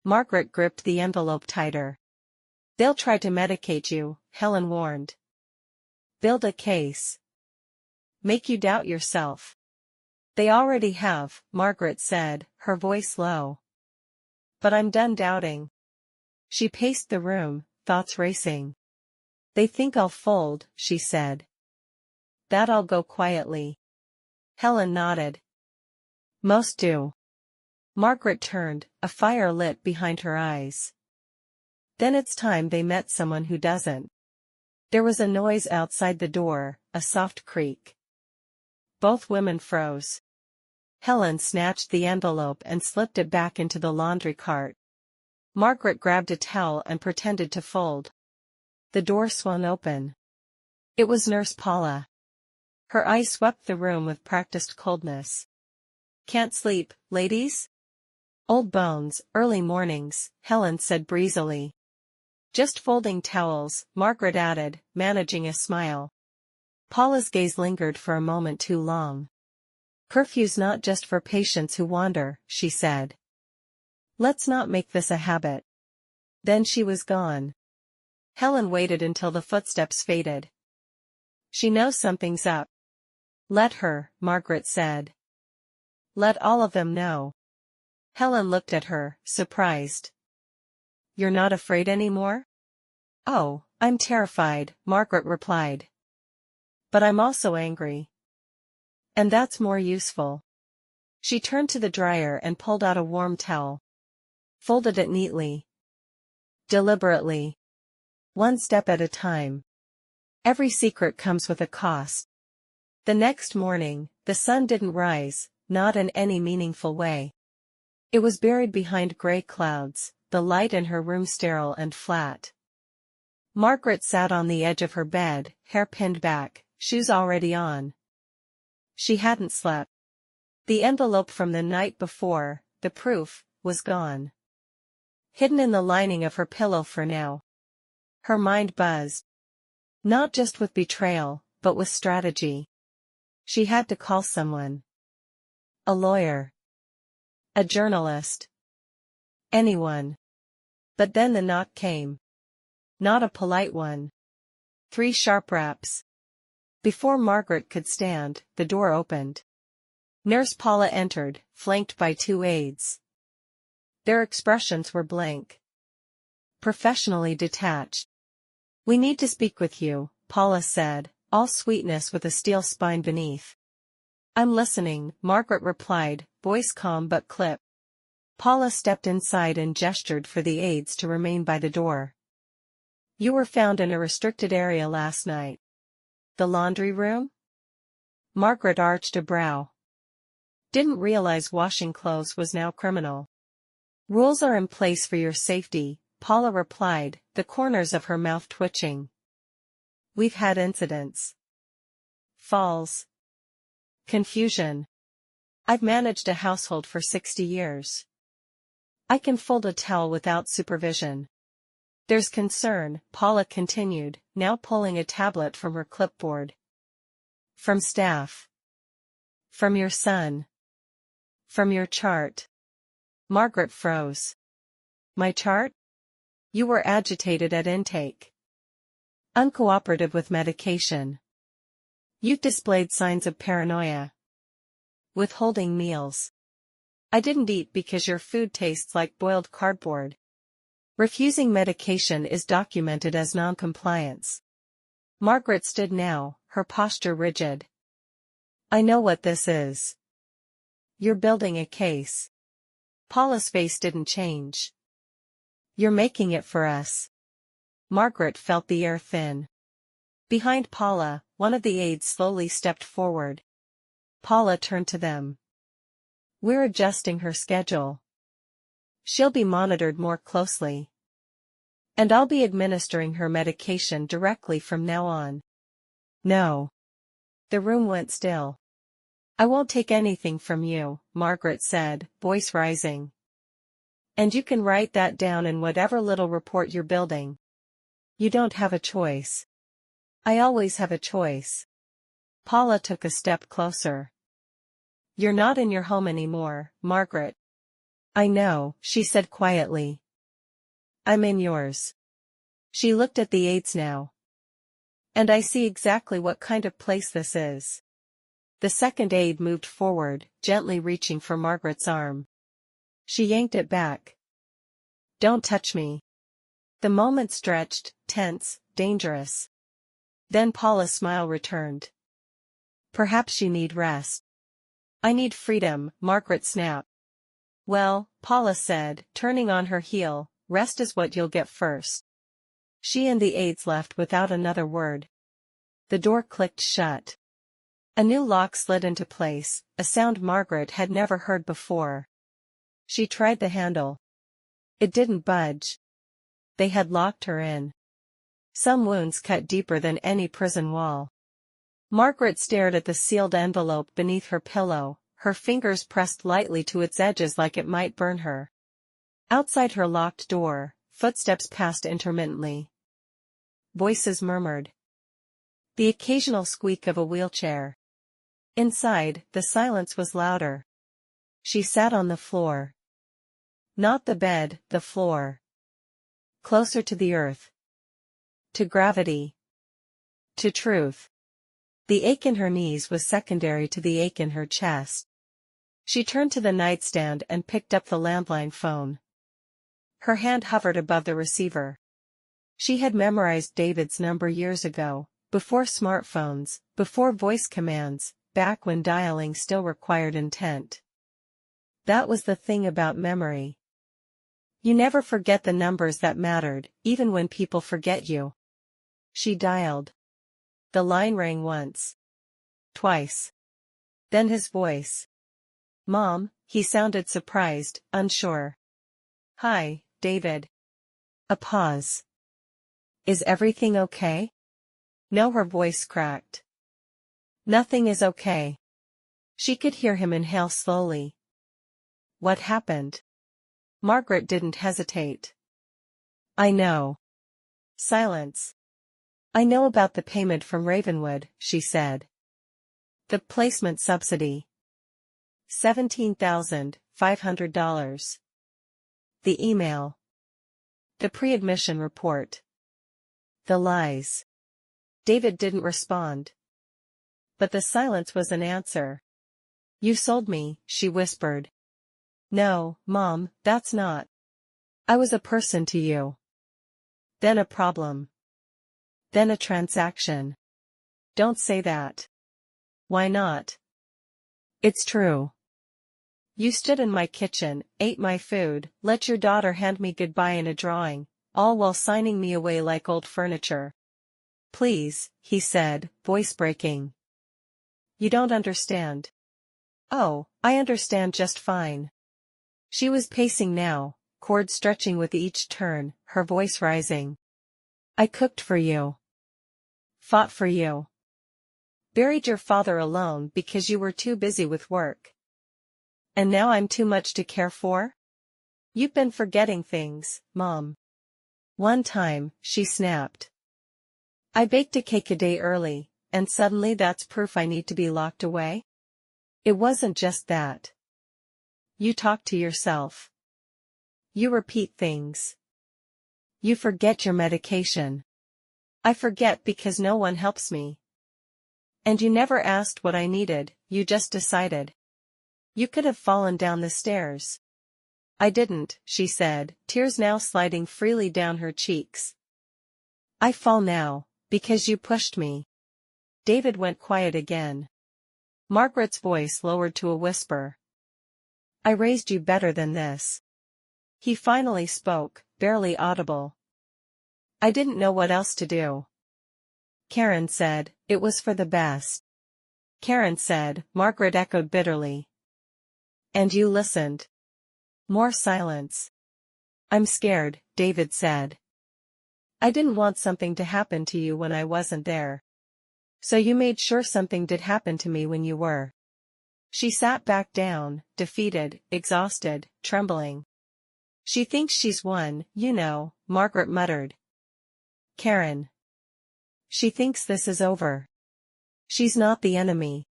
Speaker 1: Margaret gripped the envelope tighter. They'll try to medicate you, Helen warned. Build a case. Make you doubt yourself. They already have, Margaret said, her voice low. But I'm done doubting. She paced the room, thoughts racing. They think I'll fold, she said. That I'll go quietly. Helen nodded. Most do. Margaret turned, a fire lit behind her eyes. Then it's time they met someone who doesn't. There was a noise outside the door, a soft creak. Both women froze. Helen snatched the envelope and slipped it back into the laundry cart. Margaret grabbed a towel and pretended to fold. The door swung open. It was Nurse Paula. Her eyes swept the room with practiced coldness. Can't sleep, ladies? Old bones, early mornings, Helen said breezily. Just folding towels, Margaret added, managing a smile. Paula's gaze lingered for a moment too long. Curfew's not just for patients who wander, she said. Let's not make this a habit. Then she was gone. Helen waited until the footsteps faded. She knows something's up. Let her, Margaret said. Let all of them know. Helen looked at her, surprised. You're not afraid anymore? Oh, I'm terrified, Margaret replied. But I'm also angry. And that's more useful. She turned to the dryer and pulled out a warm towel. Folded it neatly. Deliberately. One step at a time. Every secret comes with a cost. The next morning, the sun didn't rise, not in any meaningful way. It was buried behind gray clouds, the light in her room sterile and flat. Margaret sat on the edge of her bed, hair pinned back, shoes already on. She hadn't slept. The envelope from the night before, the proof, was gone. Hidden in the lining of her pillow for now. Her mind buzzed. Not just with betrayal, but with strategy. She had to call someone. A lawyer. A journalist. Anyone. But then the knock came. Not a polite one. 3 sharp raps. Before Margaret could stand, the door opened. Nurse Paula entered, flanked by 2 aides. Their expressions were blank. Professionally detached. We need to speak with you, Paula said, all sweetness with a steel spine beneath. I'm listening, Margaret replied, voice calm but clipped. Paula stepped inside and gestured for the aides to remain by the door. You were found in a restricted area last night. The laundry room? Margaret arched a brow. Didn't realize washing clothes was now criminal. Rules are in place for your safety, Paula replied, the corners of her mouth twitching. We've had incidents. Falls. Confusion. I've managed a household for 60 years. I can fold a towel without supervision. There's concern, Paula continued, now pulling a tablet from her clipboard. From staff. From your son. From your chart. Margaret froze. My chart? You were agitated at intake. Uncooperative with medication. You displayed signs of paranoia. Withholding meals. I didn't eat because your food tastes like boiled cardboard. Refusing medication is documented as noncompliance. Margaret stood now, her posture rigid. I know what this is. You're building a case. Paula's face didn't change. You're making it for us. Margaret felt the air thin. Behind Paula, one of the aides slowly stepped forward. Paula turned to them. "We're adjusting her schedule. She'll be monitored more closely. And I'll be administering her medication directly from now on." "No." The room went still. "I won't take anything from you," Margaret said, voice rising. "And you can write that down in whatever little report you're building. You don't have a choice." "I always have a choice." Paula took a step closer. "You're not in your home anymore, Margaret." "I know," she said quietly. "I'm in yours." She looked at the aides now. "And I see exactly what kind of place this is." The second aide moved forward, gently reaching for Margaret's arm. She yanked it back. "Don't touch me." The moment stretched, tense, dangerous. Then Paula's smile returned. "Perhaps you need rest." "I need freedom," Margaret snapped. "Well," Paula said, turning on her heel, "rest is what you'll get first." She and the aides left without another word. The door clicked shut. A new lock slid into place, a sound Margaret had never heard before. She tried the handle. It didn't budge. They had locked her in. Some wounds cut deeper than any prison wall. Margaret stared at the sealed envelope beneath her pillow, her fingers pressed lightly to its edges like it might burn her. Outside her locked door, footsteps passed intermittently. Voices murmured. The occasional squeak of a wheelchair. Inside, the silence was louder. She sat on the floor. Not the bed, the floor. Closer to the earth. To gravity. To truth. The ache in her knees was secondary to the ache in her chest. She turned to the nightstand and picked up the landline phone. Her hand hovered above the receiver. She had memorized David's number years ago, before smartphones, before voice commands, back when dialing still required intent. That was the thing about memory. You never forget the numbers that mattered, even when people forget you. She dialed. The line rang once. Twice. Then his voice. "Mom," he sounded surprised, unsure. "Hi, David." A pause. "Is everything okay?" "No," her voice cracked. "Nothing is okay." She could hear him inhale slowly. "What happened?" Margaret didn't hesitate. "I know." Silence. "I know about the payment from Ravenwood," she said. "The placement subsidy. $17,500. The email. The pre-admission report. The lies." David didn't respond. But the silence was an answer. "You sold me," she whispered. "No, Mom, that's not. I was a person to you. Then a problem. Then a transaction." "Don't say that." "Why not?" "It's true. You stood in my kitchen, ate my food, let your daughter hand me goodbye in a drawing, all while signing me away like old furniture." "Please," he said, voice breaking. "You don't understand." "Oh, I understand just fine." She was pacing now, cord stretching with each turn, her voice rising. "I cooked for you. Fought for you. Buried your father alone because you were too busy with work. And now I'm too much to care for? You've been forgetting things, Mom." One time, she snapped. "I baked a cake a day early, and suddenly that's proof I need to be locked away?" "It wasn't just that. You talk to yourself. You repeat things. You forget your medication." "I forget because no one helps me." "And you never asked what I needed, you just decided. You could have fallen down the stairs." "I didn't," she said, tears now sliding freely down her cheeks. "I fall now, because you pushed me." David went quiet again. Margaret's voice lowered to a whisper. "I raised you better than this." He finally spoke, barely audible. I didn't know what else to do. Karen said, it was for the best. Karen said, Margaret echoed bitterly. And you listened. More silence. I'm scared, David said. I didn't want something to happen to you when I wasn't there. So you made sure something did happen to me when you were. She sat back down, defeated, exhausted, trembling. She thinks she's won, you know, Margaret muttered. Karen. She thinks this is over. She's not the enemy.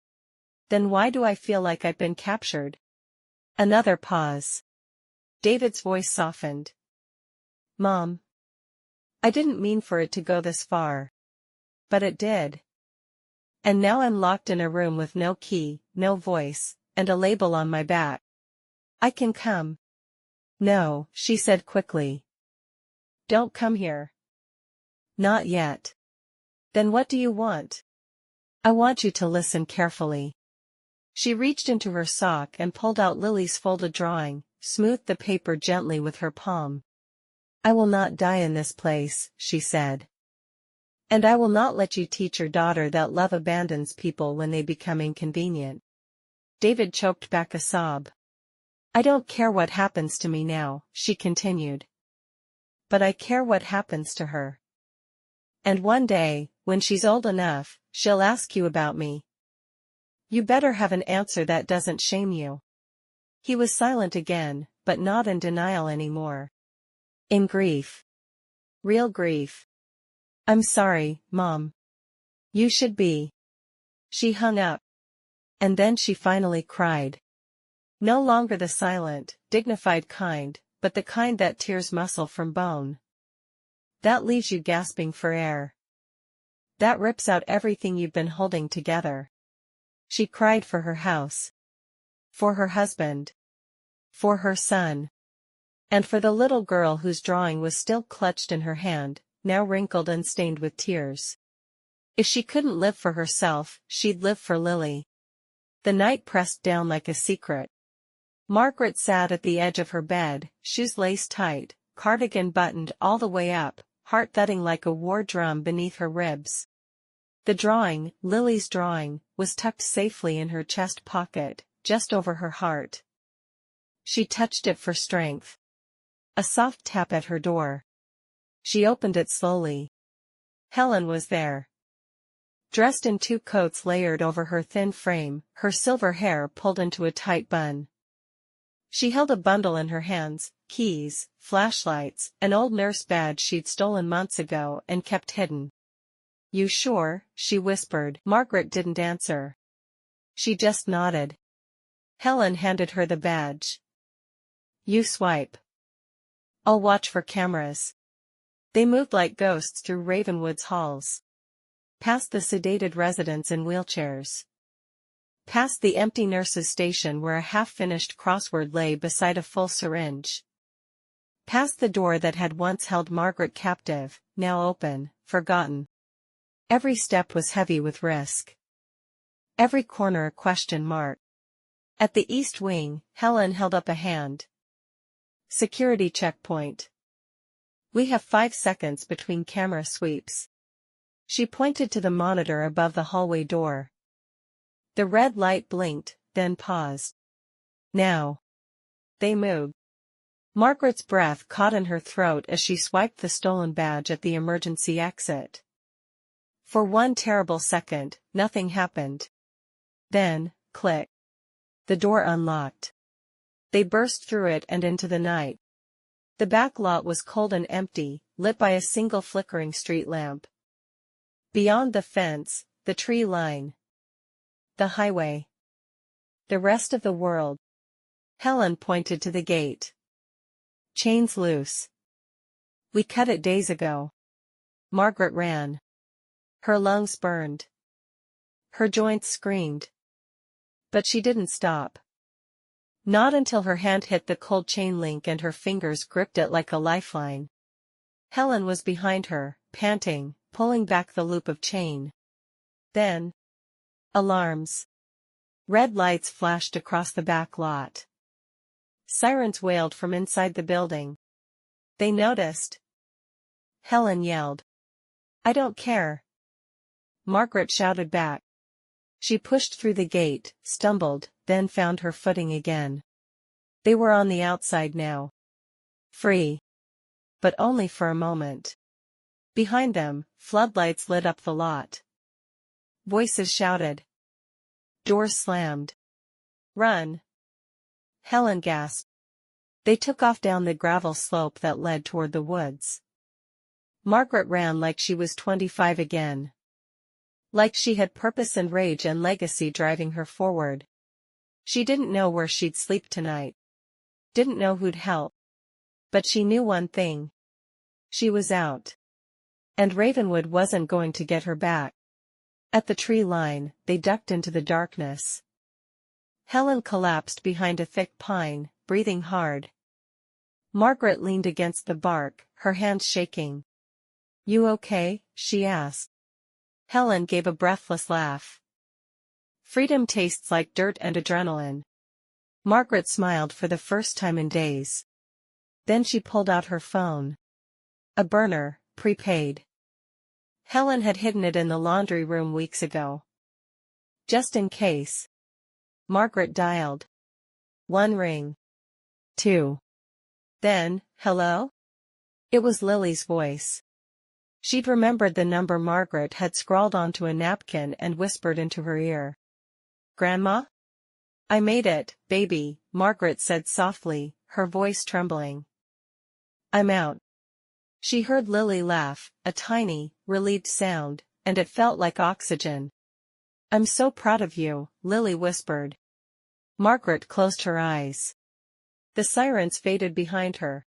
Speaker 1: Then why do I feel like I've been captured? Another pause. David's voice softened. Mom. I didn't mean for it to go this far. But it did. And now I'm locked in a room with no key, no voice, and a label on my back. I can come. No, she said quickly. Don't come here. Not yet. Then what do you want? I want you to listen carefully. She reached into her sock and pulled out Lily's folded drawing, smoothed the paper gently with her palm. I will not die in this place, she said. And I will not let you teach your daughter that love abandons people when they become inconvenient. David choked back a sob. I don't care what happens to me now, she continued. But I care what happens to her. And one day, when she's old enough, she'll ask you about me. You better have an answer that doesn't shame you. He was silent again, but not in denial anymore. In grief. Real grief. I'm sorry, Mom. You should be. She hung up. And then she finally cried. No longer the silent, dignified kind, but the kind that tears muscle from bone. That leaves you gasping for air. That rips out everything you've been holding together. She cried for her house. For her husband. For her son. And for the little girl whose drawing was still clutched in her hand, now wrinkled and stained with tears. If she couldn't live for herself, she'd live for Lily. The night pressed down like a secret. Margaret sat at the edge of her bed, shoes laced tight, cardigan buttoned all the way up, heart thudding like a war drum beneath her ribs. The drawing, Lily's drawing, was tucked safely in her chest pocket, just over her heart. She touched it for strength. A soft tap at her door. She opened it slowly. Helen was there. Dressed in two coats layered over her thin frame, her silver hair pulled into a tight bun. She held a bundle in her hands, keys, flashlights, an old nurse badge she'd stolen months ago and kept hidden. You sure? She whispered. Margaret didn't answer. She just nodded. Helen handed her the badge. You swipe. I'll watch for cameras. They moved like ghosts through Ravenwood's halls. Past the sedated residents in wheelchairs. Past the empty nurse's station where a half-finished crossword lay beside a full syringe. Past the door that had once held Margaret captive, now open, forgotten. Every step was heavy with risk. Every corner a question mark. At the east wing, Helen held up a hand. Security checkpoint. We have 5 seconds between camera sweeps. She pointed to the monitor above the hallway door. The red light blinked, then paused. Now. They moved. Margaret's breath caught in her throat as she swiped the stolen badge at the emergency exit. For one terrible second, nothing happened. Then, click. The door unlocked. They burst through it and into the night. The back lot was cold and empty, lit by a single flickering street lamp. Beyond the fence, the tree line. The highway. The rest of the world. Helen pointed to the gate. Chains loose. We cut it days ago. Margaret ran. Her lungs burned. Her joints screamed. But she didn't stop. Not until her hand hit the cold chain link and her fingers gripped it like a lifeline. Helen was behind her, panting, pulling back the loop of chain. Then. Alarms. Red lights flashed across the back lot. Sirens wailed from inside the building. They noticed. Helen yelled. I don't care. Margaret shouted back. She pushed through the gate, stumbled, then found her footing again. They were on the outside now. Free. But only for a moment. Behind them, floodlights lit up the lot. Voices shouted. Doors slammed. Run. Helen gasped. They took off down the gravel slope that led toward the woods. Margaret ran like she was 25 again. Like she had purpose and rage and legacy driving her forward. She didn't know where she'd sleep tonight. Didn't know who'd help. But she knew one thing. She was out. And Ravenwood wasn't going to get her back. At the tree line, they ducked into the darkness. Helen collapsed behind a thick pine, breathing hard. Margaret leaned against the bark, her hands shaking. You okay? She asked. Helen gave a breathless laugh. Freedom tastes like dirt and adrenaline. Margaret smiled for the first time in days. Then she pulled out her phone. A burner, prepaid. Helen had hidden it in the laundry room weeks ago. Just in case. Margaret dialed. 1 ring. 2. Then, hello? It was Lily's voice. She'd remembered the number Margaret had scrawled onto a napkin and whispered into her ear. Grandma? I made it, baby, Margaret said softly, her voice trembling. I'm out. She heard Lily laugh, a tiny, relieved sound, and it felt like oxygen. I'm so proud of you, Lily whispered. Margaret closed her eyes. The sirens faded behind her.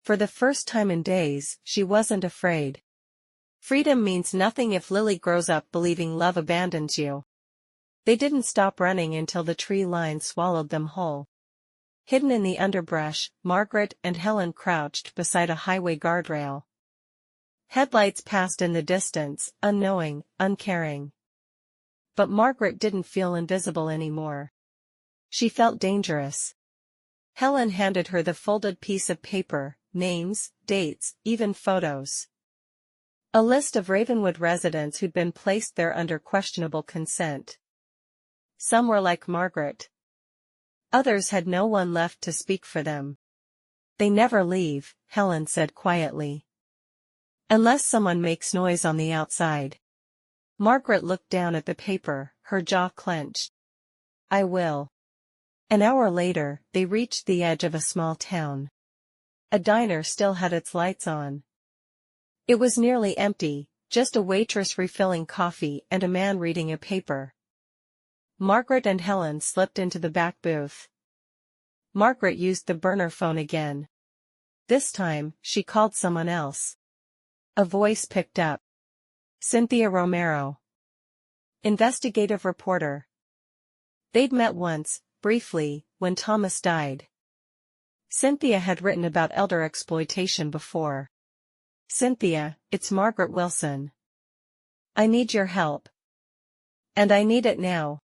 Speaker 1: For the first time in days, she wasn't afraid. Freedom means nothing if Lily grows up believing love abandons you. They didn't stop running until the tree line swallowed them whole. Hidden in the underbrush, Margaret and Helen crouched beside a highway guardrail. Headlights passed in the distance, unknowing, uncaring. But Margaret didn't feel invisible anymore. She felt dangerous. Helen handed her the folded piece of paper, names, dates, even photos. A list of Ravenwood residents who'd been placed there under questionable consent. Some were like Margaret. Others had no one left to speak for them. They never leave, Helen said quietly. Unless someone makes noise on the outside. Margaret looked down at the paper, her jaw clenched. I will. An hour later, they reached the edge of a small town. A diner still had its lights on. It was nearly empty, just a waitress refilling coffee and a man reading a paper. Margaret and Helen slipped into the back booth. Margaret used the burner phone again. This time, she called someone else. A voice picked up. Cynthia Romero. Investigative reporter. They'd met once, briefly, when Thomas died. Cynthia had written about elder exploitation before. Cynthia, it's Margaret Wilson. I need your help. And I need it now.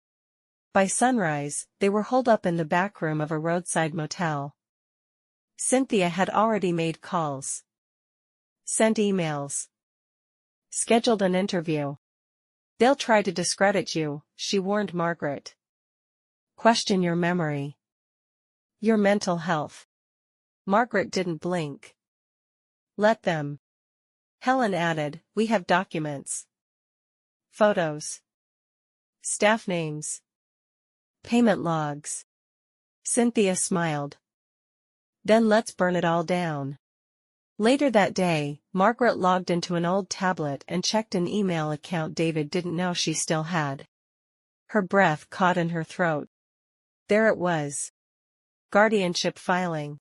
Speaker 1: By sunrise, they were holed up in the back room of a roadside motel. Cynthia had already made calls. Sent emails. Scheduled an interview. They'll try to discredit you, she warned Margaret. Question your memory. Your mental health. Margaret didn't blink. Let them. Helen added, we have documents. Photos. Staff names. Payment logs. Cynthia smiled. Then let's burn it all down. Later that day, Margaret logged into an old tablet and checked an email account David didn't know she still had. Her breath caught in her throat. There it was. Guardianship filing.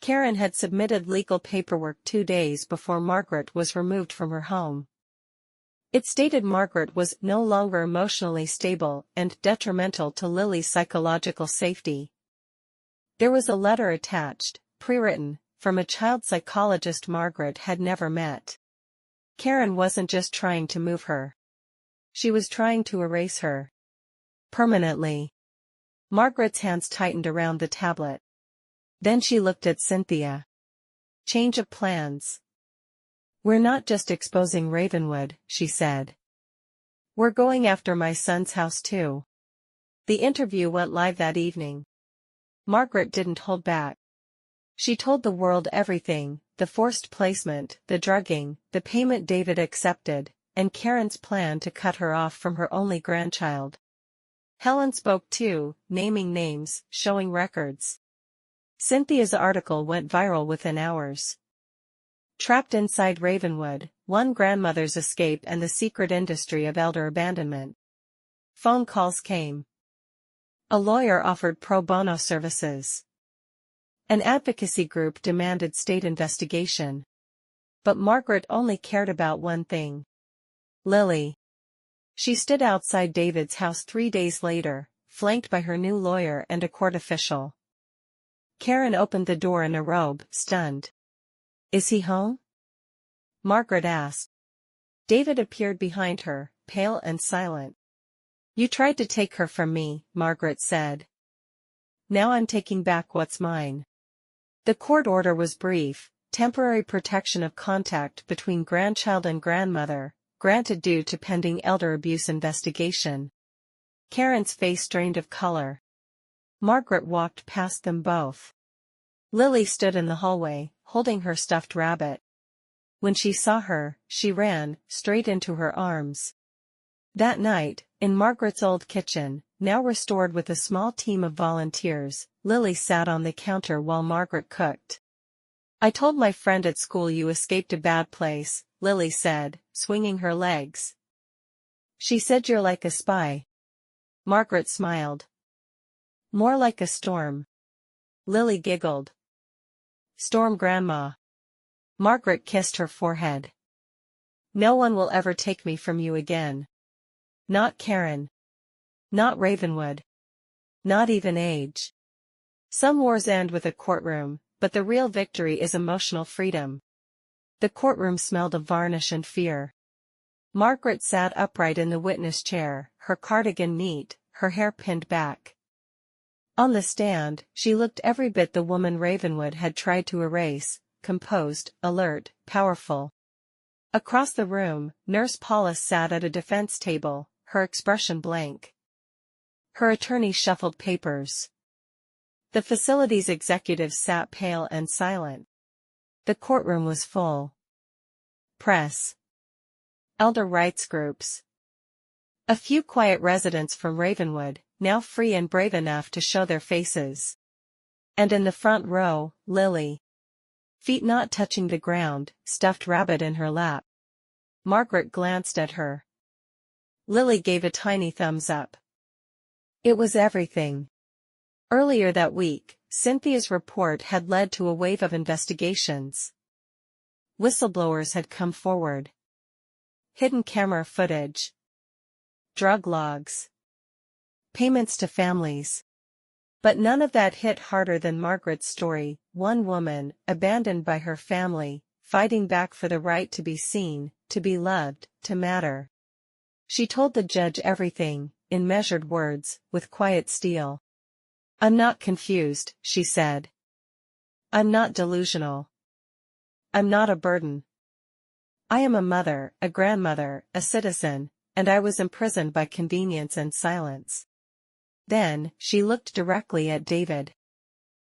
Speaker 1: Karen had submitted legal paperwork 2 days before Margaret was removed from her home. It stated Margaret was no longer emotionally stable and detrimental to Lily's psychological safety. There was a letter attached, pre-written, from a child psychologist Margaret had never met. Karen wasn't just trying to move her. She was trying to erase her. Permanently. Margaret's hands tightened around the tablet. Then she looked at Cynthia. Change of plans. "We're not just exposing Ravenwood," she said. "We're going after my son's house too." The interview went live that evening. Margaret didn't hold back. She told the world everything: the forced placement, the drugging, the payment David accepted, and Karen's plan to cut her off from her only grandchild. Helen spoke too, naming names, showing records. Cynthia's article went viral within hours. Trapped inside Ravenwood, one grandmother's escape and the secret industry of elder abandonment. Phone calls came. A lawyer offered pro bono services. An advocacy group demanded state investigation. But Margaret only cared about one thing: Lily. She stood outside David's house 3 days later, flanked by her new lawyer and a court official. Karen opened the door in a robe, stunned. "Is he home?" Margaret asked. David appeared behind her, pale and silent. "You tried to take her from me," Margaret said. "Now I'm taking back what's mine." The court order was brief: temporary protection of contact between grandchild and grandmother, granted due to pending elder abuse investigation. Karen's face drained of color. Margaret walked past them both. Lily stood in the hallway, holding her stuffed rabbit. When she saw her, she ran straight into her arms. That night, in Margaret's old kitchen, now restored with a small team of volunteers, Lily sat on the counter while Margaret cooked. "I told my friend at school you escaped a bad place," Lily said, swinging her legs. "She said you're like a spy." Margaret smiled. "More like a storm." Lily giggled. "Storm Grandma." Margaret kissed her forehead. "No one will ever take me from you again. Not Karen. Not Ravenwood. Not even age. Some wars end with a courtroom, but the real victory is emotional freedom." The courtroom smelled of varnish and fear. Margaret sat upright in the witness chair, her cardigan neat, her hair pinned back. On the stand, she looked every bit the woman Ravenwood had tried to erase: composed, alert, powerful. Across the room, Nurse Paula sat at a defense table, her expression blank. Her attorney shuffled papers. The facility's executives sat pale and silent. The courtroom was full. Press. Elder rights groups. A few quiet residents from Ravenwood, now free and brave enough to show their faces. And in the front row, Lily. Feet not touching the ground, stuffed rabbit in her lap. Margaret glanced at her. Lily gave a tiny thumbs up. It was everything. Earlier that week, Cynthia's report had led to a wave of investigations. Whistleblowers had come forward. Hidden camera footage. Drug logs. Payments to families. But none of that hit harder than Margaret's story: one woman, abandoned by her family, fighting back for the right to be seen, to be loved, to matter. She told the judge everything, in measured words, with quiet steel. "I'm not confused," she said. "I'm not delusional. I'm not a burden. I am a mother, a grandmother, a citizen, and I was imprisoned by convenience and silence." Then, she looked directly at David.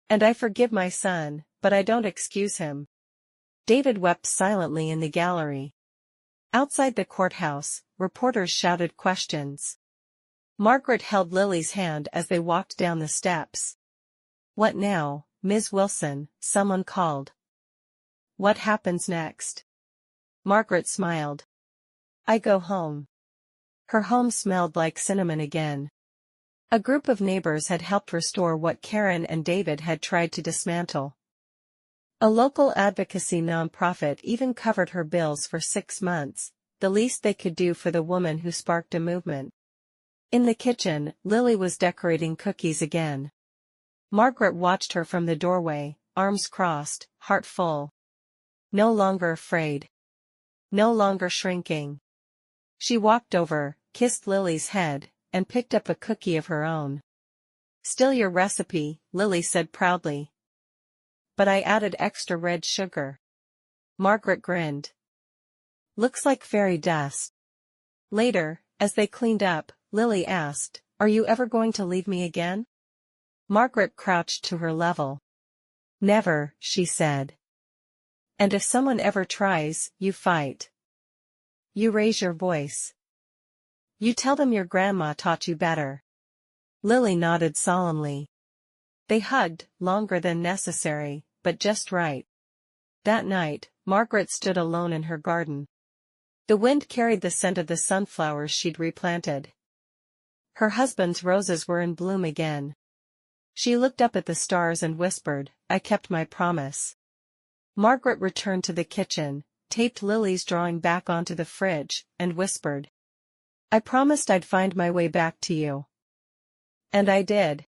Speaker 1: "And I forgive my son, but I don't excuse him." David wept silently in the gallery. Outside the courthouse, reporters shouted questions. Margaret held Lily's hand as they walked down the steps. "What now, Ms. Wilson?" someone called. "What happens next?" Margaret smiled. "I go home." Her home smelled like cinnamon again. A group of neighbors had helped restore what Karen and David had tried to dismantle. A local advocacy nonprofit even covered her bills for 6 months, the least they could do for the woman who sparked a movement. In the kitchen, Lily was decorating cookies again. Margaret watched her from the doorway, arms crossed, heart full. No longer afraid. No longer shrinking. She walked over, kissed Lily's head, and picked up a cookie of her own. "Still your recipe," Lily said proudly. "But I added extra red sugar." Margaret grinned. Looks like fairy dust. Later, as they cleaned up, Lily asked, "Are you ever going to leave me again?" Margaret crouched to her level. "Never," she said. "And if someone ever tries, you fight. You raise your voice. You tell them your grandma taught you better." Lily nodded solemnly. They hugged, longer than necessary, but just right. That night, Margaret stood alone in her garden. The wind carried the scent of the sunflowers she'd replanted. Her husband's roses were in bloom again. She looked up at the stars and whispered, "I kept my promise." Margaret returned to the kitchen, taped Lily's drawing back onto the fridge, and whispered, "I promised I'd find my way back to you." And I did.